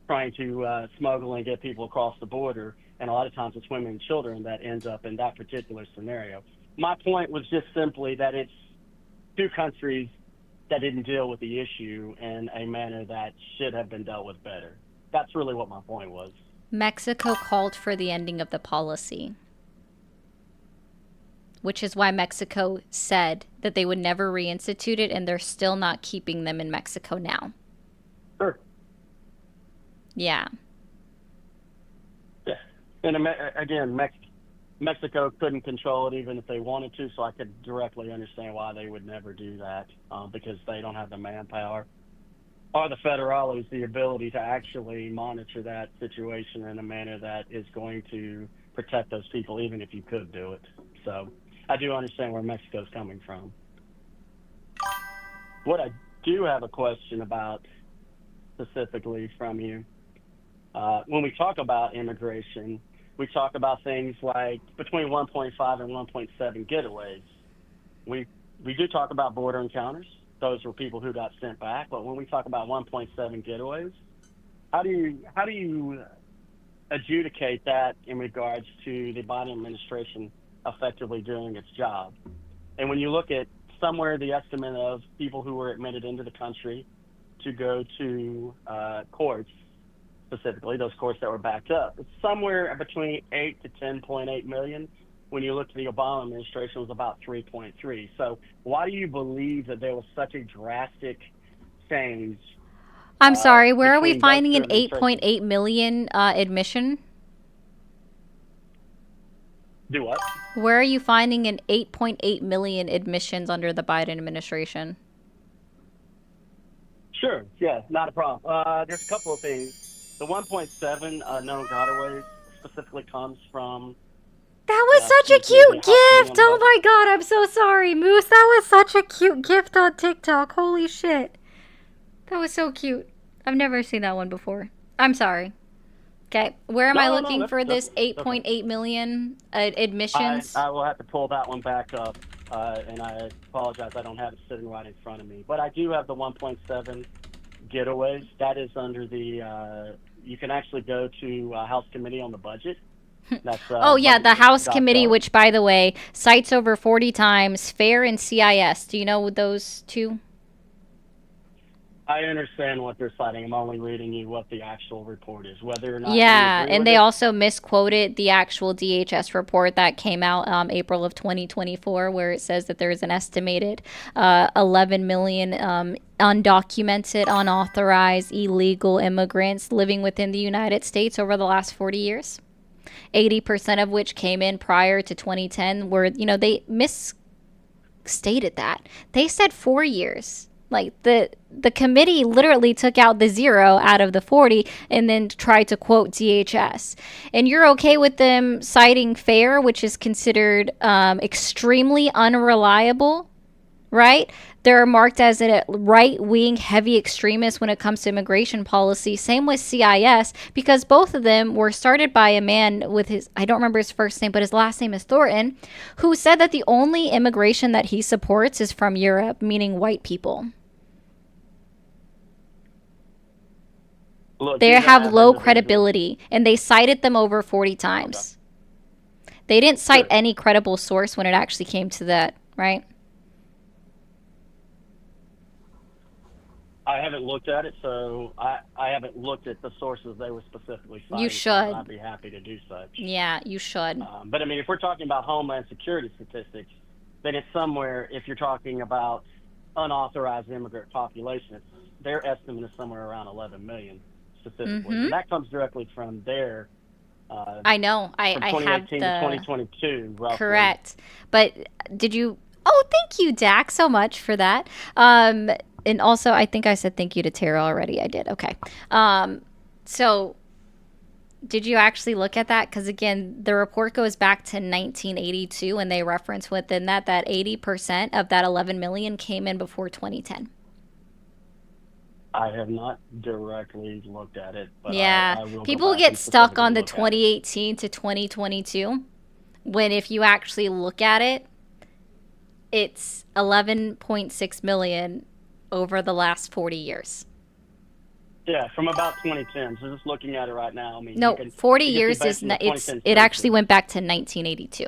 trying to smuggle and get people across the border. And a lot of times it's women and children that ends up in that particular scenario. My point was just simply that it's two countries that didn't deal with the issue in a manner that should have been dealt with better. That's really what my point was. Mexico called for the ending of the policy. which is why Mexico said that they would never reinstitute it, and they're still not keeping them in Mexico now. Sure. Yeah. Yeah. And again, Mexico couldn't control it even if they wanted to, so I could directly understand why they would never do that, because they don't have the manpower or the federales the ability to actually monitor that situation in a manner that is going to protect those people, even if you could do it. So I do understand where Mexico's coming from. What I do have a question about specifically from you, when we talk about immigration, we talk about things like between 1.5 and 1.7 getaways. We do talk about border encounters. Those were people who got sent back. But when we talk about 1.7 getaways, how do you adjudicate that in regards to the Biden administration effectively doing its job? And when you look at somewhere the estimate of people who were admitted into the country to go to courts, specifically those courts that were backed up, it's somewhere between 8 to 10.8 million. When you look at the Obama administration, it was about 3.3. So why do you believe that there was such a drastic change? I'm sorry, where are we between finding those an two administrations? 8.8 million admission? Do what? Where are you finding an 8.8 million admissions under the Biden administration? Sure, yeah, not a problem. There's a couple of things. The 1.7 known gotaways specifically comes from. That was such a cute gift. Oh my god, I'm so sorry, Moose. That was such a cute gift on TikTok. Holy shit. That was so cute. I've never seen that one before. I'm sorry. Okay, where am I looking for this 8.8 million admissions? I will have to pull that one back up, and I apologize. I don't have it sitting right in front of me. But I do have the 1.7 getaways. That is under the, you can actually go to House Committee on the Budget. That's, oh, yeah, the House budget.gov. Committee, which, by the way, cites over 40 times FAIR and CIS. Do you know those two? I understand what they're citing. I'm only reading you what the actual report is, whether or not. Yeah, you agree and with they it. also misquoted the actual DHS report that came out April of 2024, where it says that there's an estimated 11 million undocumented, unauthorized, illegal immigrants living within the United States over the last 40 years. 80% of which came in prior to 2010, where, they misstated that. They said 4 years. Like, the committee literally took out the 0 out of the 40 and then tried to quote DHS. And you're okay with them citing FAIR, which is considered extremely unreliable, right? They're marked as a right-wing heavy extremist when it comes to immigration policy. Same with CIS, because both of them were started by a man with his, I don't remember his first name, but his last name is Thornton, who said that the only immigration that he supports is from Europe, meaning white people. Look, They you have have low individuals- credibility, and they cited them over 40 times. They didn't cite any credible source when it actually came to that, right? I haven't looked at it, so I haven't looked at the sources they were specifically citing. You so should. I'd be happy to do such. Yeah, you should. But I mean, if we're talking about Homeland Security statistics, then it's somewhere, if you're talking about unauthorized immigrant population, their estimate is somewhere around 11 million specifically. Mhm. And that comes directly from their I know. from I have 2018 the... to 2022, roughly. Correct. But did you... Oh, thank you, Dak, so much for that. And also, I think I said thank you to Tara already. I did. Okay. So did you actually look at that? Because, again, the report goes back to 1982, and they reference within that 80% of that 11 million came in before 2010. I have not directly looked at it, but Yeah. I will go People back get and stuck on the specifically look at it. 2018 to 2022, when if you actually look at it, it's 11.6 million over the last 40 years. Yeah, from about 2010. So just looking at it right now, I mean, No, you can, 40 you can years see is based on the it's 2010 it actually census. went back to 1982.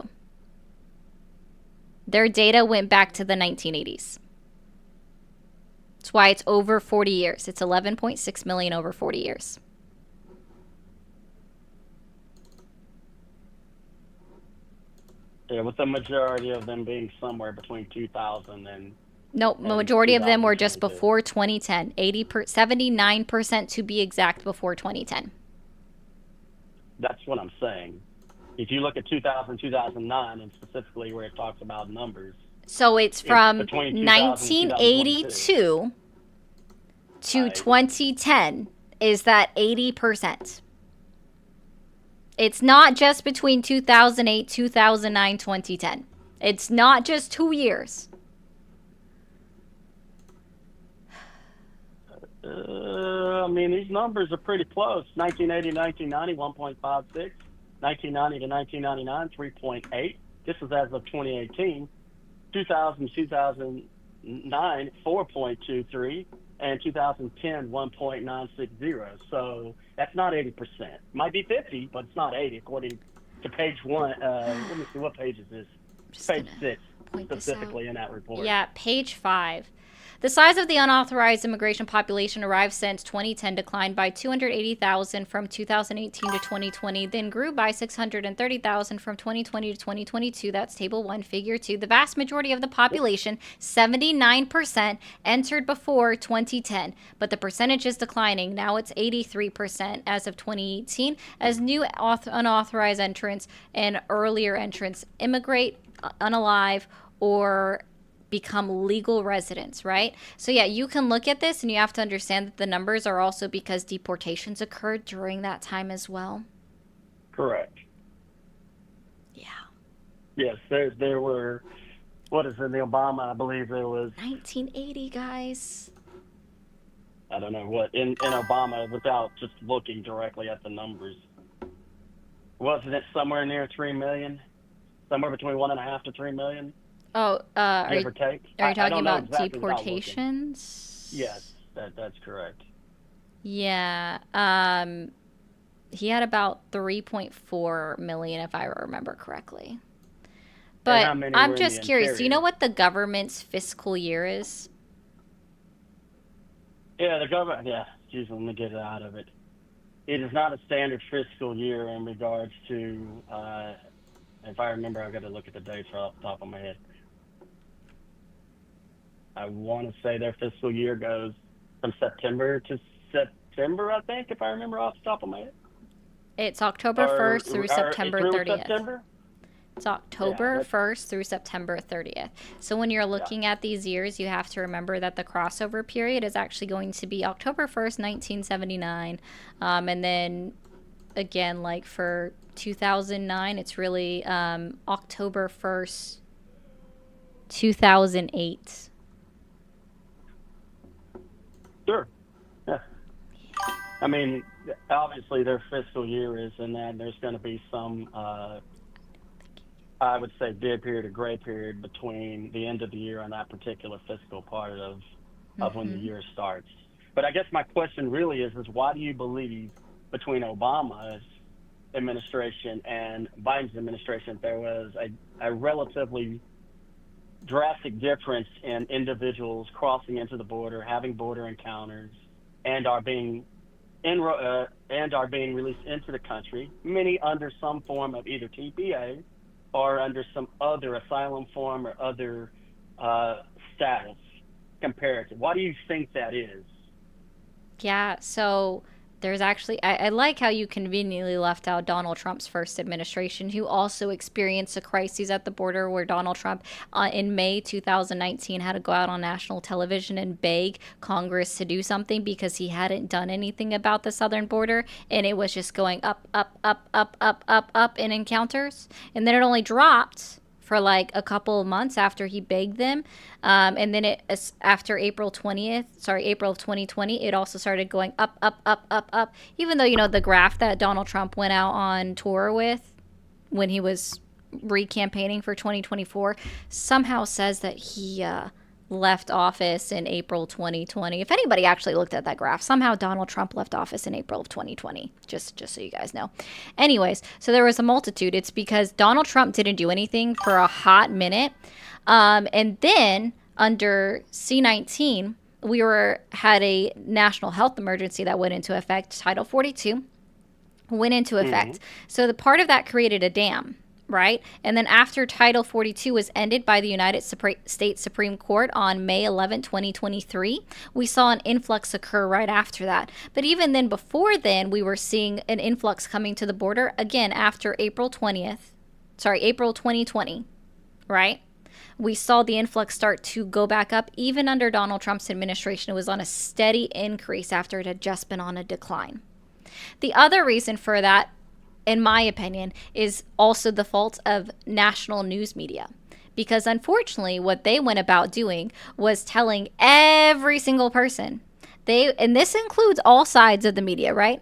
Their data went back to the 1980s. That's why it's over 40 years. It's 11.6 million over 40 years. Yeah, with the majority of them being somewhere between 2000 Nope, and majority of them were just 2022. before 2010. 79% to be exact before 2010. That's what I'm saying. If you look at 2000, 2009, and specifically where it talks about numbers, So it's from between 2000 and 2022. 1982 to 2010 is that 80%. It's not just between 2008, 2009, 2010. It's not just 2 years. I mean, these numbers are pretty close. 1980 to 1990, 1.56. 1990 to 1999, 3.8. This is as of 2018. 2000 2009, 4.23. And 2010, 1.960. So that's not 80%. Might be 50, but it's not 80, according to page 1. Let me see, what page is this? Page 6, specifically in that report. Yeah, page 5. The size of the unauthorized immigration population arrived since 2010 declined by 280,000 from 2018 to 2020, then grew by 630,000 from 2020 to 2022. That's table 1, figure 2. The vast majority of the population, 79%, entered before 2010, but the percentage is declining. Now it's 83% as of 2018 as new unauthorized entrants and earlier entrants immigrate unalive or become legal residents, right? So yeah, you can look at this and you have to understand that the numbers are also because deportations occurred during that time as well. Correct. Yeah. Yes, there were, what is in the Obama, I believe there was 1980, guys. I don't know what in Obama, without just looking directly at the numbers. Wasn't it somewhere near 3 million? Somewhere between 1.5 to 3 million? Oh, give or take. Are you talking about exactly deportations? Yes, that's correct. Yeah. He had about 3.4 million, if I remember correctly. But I'm just curious. Do you know what the government's fiscal year is? Yeah, the government. Yeah, geez, let me get it out of it. It is not a standard fiscal year in regards to. If I remember, I've got to look at the dates off the top of my head. I want to say their fiscal year goes from September to September, I think, if I remember off the top of my head. It's October 1st through September 30th. September? It's October 1st through September 30th. So when you're looking at these years, you have to remember that the crossover period is actually going to be October 1st, 1979. And then again, like for 2009, it's really October 1st, 2008. Sure. Yeah. I mean, obviously their fiscal year is, and then there's going to be some, I would say, dead period or gray period between the end of the year and that particular fiscal part of when the year starts. But I guess my question really is why do you believe between Obama's administration and Biden's administration there was a relatively drastic difference in individuals crossing into the border, having border encounters, and are being released into the country, many under some form of either TPA or under some other asylum form or other status comparative. Why do you think that is? Yeah, so there's actually, I like how you conveniently left out Donald Trump's first administration, who also experienced a crisis at the border where Donald Trump in May 2019 had to go out on national television and beg Congress to do something because he hadn't done anything about the southern border, and it was just going up, up, up, up, up, up, up in encounters. And then it only dropped for like a couple of months after he begged them. And then after April of 2020, it also started going up, up, up, up, up. Even though, you know, the graph that Donald Trump went out on tour with when he was re-campaigning for 2024 somehow says that he left office in April 2020. If anybody actually looked at that graph, somehow Donald Trump left office in April of 2020, just so you guys know. Anyways, so there was a multitude. It's because Donald Trump didn't do anything for a hot minute. And then under C-19, we had a national health emergency that went into effect. Title 42 went into effect. So the part of that created a dam, right? And then after Title 42 was ended by the United States Supreme Court on May 11, 2023, we saw an influx occur right after that. But even then, before then, we were seeing an influx coming to the border again after April 2020, right? We saw the influx start to go back up. Even under Donald Trump's administration, it was on a steady increase after it had just been on a decline. The other reason for that, in my opinion, is also the fault of national news media. Because unfortunately, what they went about doing was telling every single person, and this includes all sides of the media, right?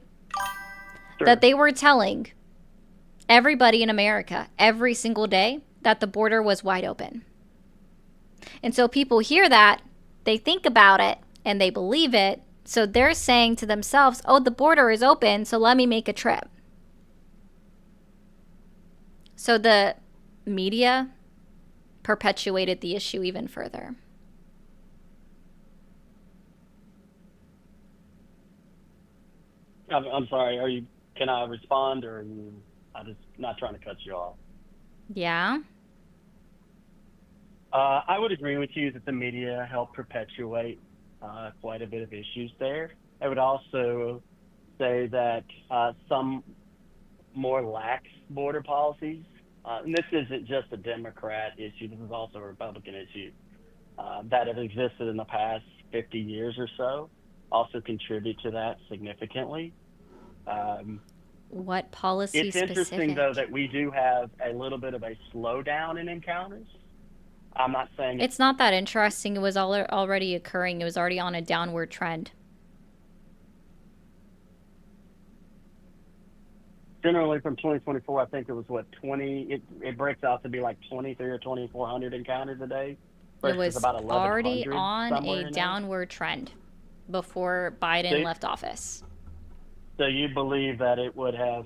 Sure. That they were telling everybody in America every single day that the border was wide open. And so people hear that, they think about it, and they believe it. So they're saying to themselves, oh, the border is open, so let me make a trip. So the media perpetuated the issue even further. I'm sorry. Can I respond, or I'm just not trying to cut you off? Yeah. I would agree with you that the media helped perpetuate quite a bit of issues there. I would also say that some more lax border policies, and this isn't just a Democrat issue, this is also a Republican issue, that have existed in the past 50 years or so, also contribute to that significantly. What policy It's interesting, though, that we do have a little bit of a slowdown in encounters. I'm not saying it's not that interesting. It was already occurring. It was already on a downward trend. Generally, from 2024, I think it was 20. It breaks out to be like 23 or 2,400 encounters a day. It was about already on a downward trend before Biden left office. So you believe that it would have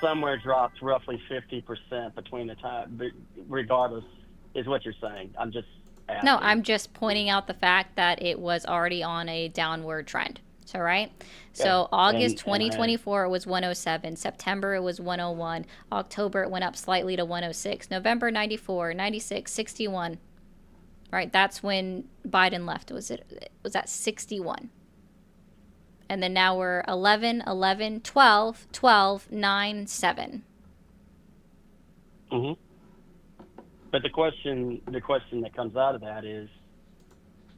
somewhere dropped roughly 50% between the time, regardless, is what you're saying. I'm just asking. No, I'm just pointing out the fact that it was already on a downward trend. So, right? Yeah. So August 2024, it was 107. September, it was 101. October, it went up slightly to 106. November, 94, 96, 61. Right? That's when Biden left. It was at 61. And then now we're 11, 11, 12, 12, 9, 7. Mm-hmm. But the question that comes out of that is,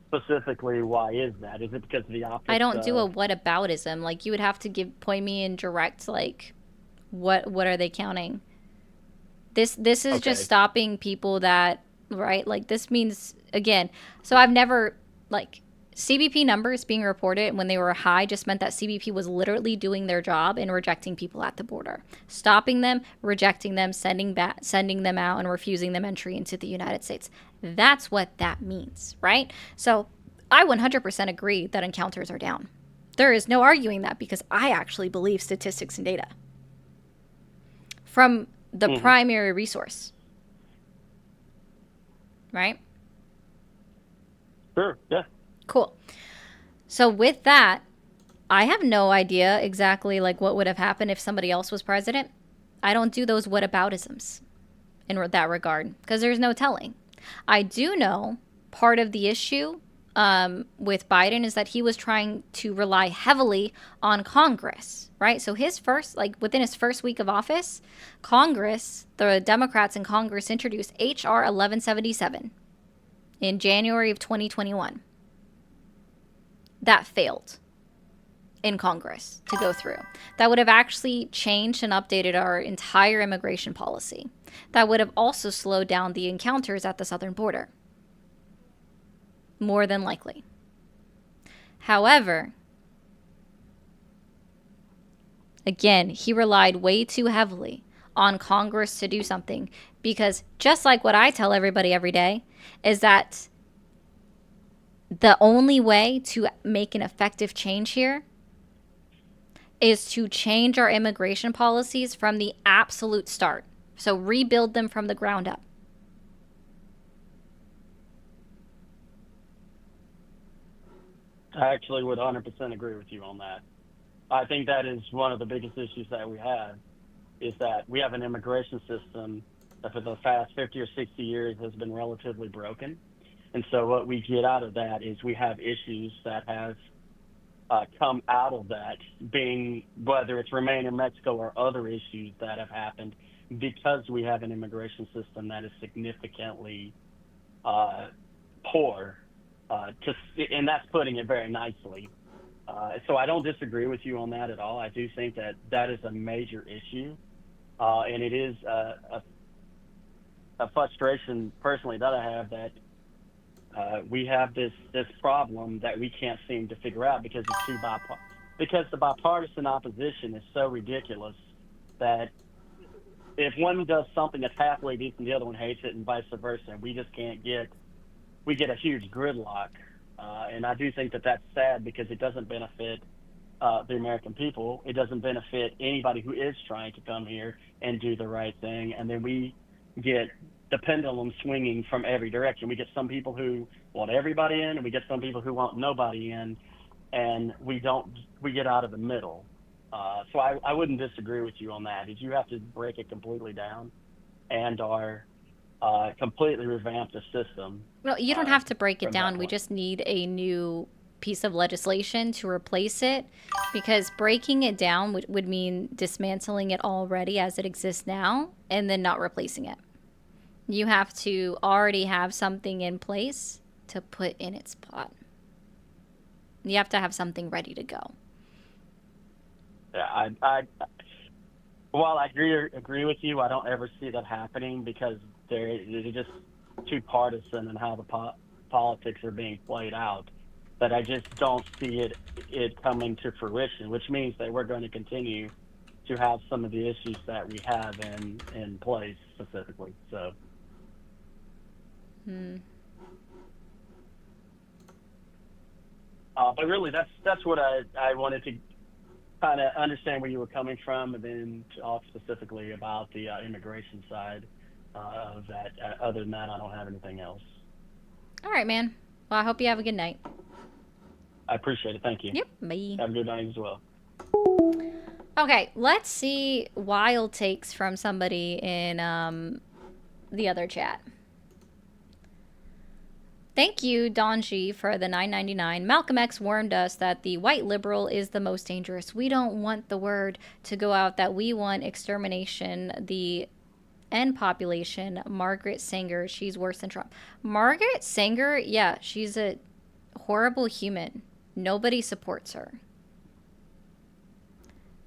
specifically, why is that? Is it because of the optics? I don't do a whataboutism. Like, you would have to point me in direct, like, what are they counting? This is just stopping people that, right? Like, this means, again, so I've never, like, CBP numbers being reported when they were high just meant that CBP was literally doing their job and rejecting people at the border, stopping them, rejecting them, sending them out, and refusing them entry into the United States. That's what that means, right? So I 100% agree that encounters are down. There is no arguing that, because I actually believe statistics and data from the primary resource, right? Sure, yeah. Cool. So with that, I have no idea exactly like what would have happened if somebody else was president. I don't do those whataboutisms in that regard, because there's no telling. I do know part of the issue with Biden is that he was trying to rely heavily on Congress, right? So within his first week of office, Congress, the Democrats in Congress introduced H.R. 1177 in January of 2021. That failed in Congress to go through. That would have actually changed and updated our entire immigration policy. That would have also slowed down the encounters at the southern border. More than likely. However, again, he relied way too heavily on Congress to do something, because just like what I tell everybody every day is that the only way to make an effective change here is to change our immigration policies from the absolute start. So rebuild them from the ground up. I actually would 100% agree with you on that. I think that is one of the biggest issues that we have. is that we have an immigration system that for the past 50 or 60 years has been relatively broken. And so what we get out of that is we have issues that have come out of that, being whether it's remain in Mexico or other issues that have happened because we have an immigration system that is significantly poor. And that's putting it very nicely. So I don't disagree with you on that at all. I do think that that is a major issue, and it is a frustration personally that I have that we have this problem that we can't seem to figure out because it's because the bipartisan opposition is so ridiculous that if one does something that's halfway decent, the other one hates it, and vice versa. And we just can't we get a huge gridlock. And I do think that that's sad because it doesn't benefit the American people. It doesn't benefit anybody who is trying to come here and do the right thing. And then we get the pendulum swinging from every direction. We get some people who want everybody in, and we get some people who want nobody in, and we get out of the middle. So I wouldn't disagree with you on that. Is you have to break it completely down and completely revamp the system. Well, you don't have to break it from down. that We point. just need a new piece of legislation to replace it, because breaking it down would mean dismantling it already as it exists now and then not replacing it. You have to already have something in place to put in its spot. You have to have something ready to go. Yeah, while I agree with you, I don't ever see that happening because they're just too partisan in how the politics are being played out. That I just don't see it coming to fruition, which means that we're going to continue to have some of the issues that we have in place specifically. So. But really, that's what I wanted to kind of understand where you were coming from, and then talk specifically about the immigration side of that. Other than that, I don't have anything else. All right, man. Well, I hope you have a good night. I appreciate it. Thank you. Yep. Bye. Have a good night as well. Okay, let's see wild takes from somebody in the other chat. Thank you, Donji, for the $9.99. Malcolm X warned us that the white liberal is the most dangerous. We don't want the word to go out that we want extermination, the end population. Margaret Sanger, she's worse than Trump. Margaret Sanger, yeah, she's a horrible human. Nobody supports her.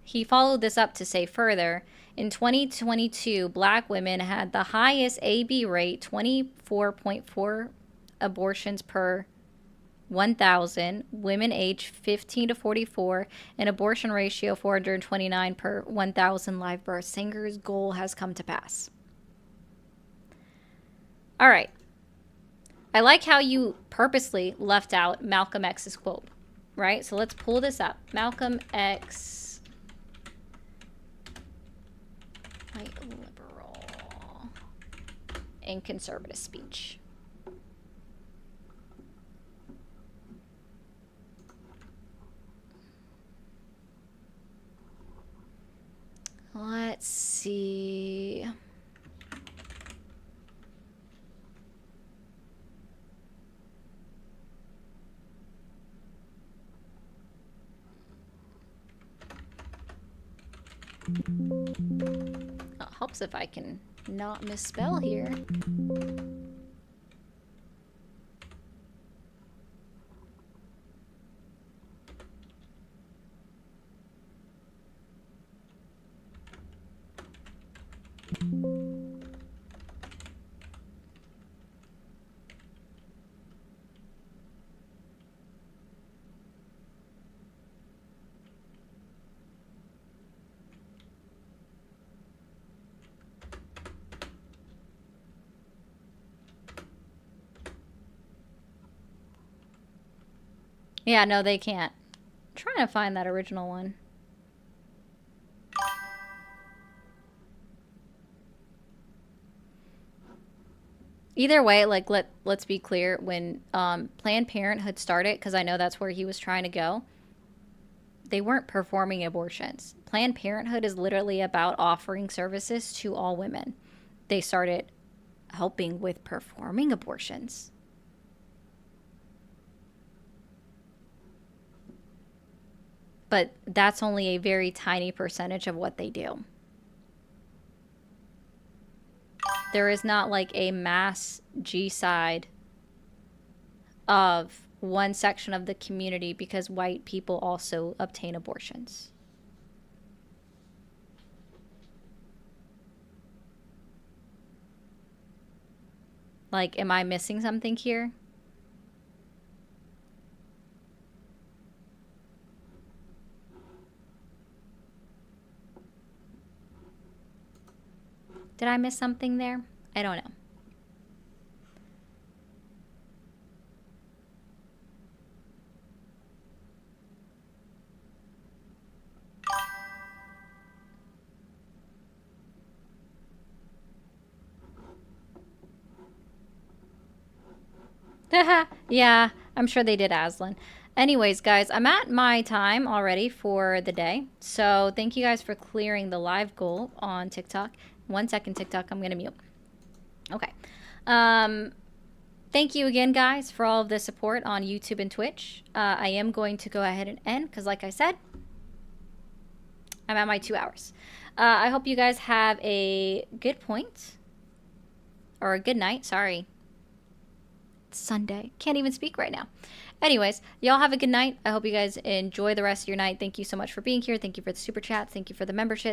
He followed this up to say further, in 2022, black women had the highest AB rate, 24.4 abortions per 1,000, women aged 15 to 44, and abortion ratio 429 per 1,000 live births. Sanger's goal has come to pass. All right. I like how you purposely left out Malcolm X's quote, right? So let's pull this up. Malcolm X, white liberal, and conservative speech. Let's see. It helps if I can not misspell here. Yeah, no, they can't. I'm trying to find that original one. Either way, like let's be clear, when Planned Parenthood started, because I know that's where he was trying to go, They weren't performing abortions. Planned Parenthood is literally about offering services to all women. They started helping with performing abortions. But that's only a very tiny percentage of what they do. There is not like a mass G-side of one section of the community because white people also obtain abortions. Like, am I missing something here? Did I miss something there? I don't know. Yeah, I'm sure they did, Aslan. Anyways, guys, I'm at my time already for the day. So thank you guys for clearing the live goal on TikTok. 1 second, TikTok. I'm going to mute. Okay. Thank you again, guys, for all of the support on YouTube and Twitch. I am going to go ahead and end because, like I said, I'm at my 2 hours. I hope you guys have a good point. Or a good night. Sorry. It's Sunday. Can't even speak right now. Anyways, y'all have a good night. I hope you guys enjoy the rest of your night. Thank you so much for being here. Thank you for the super chats. Thank you for the memberships.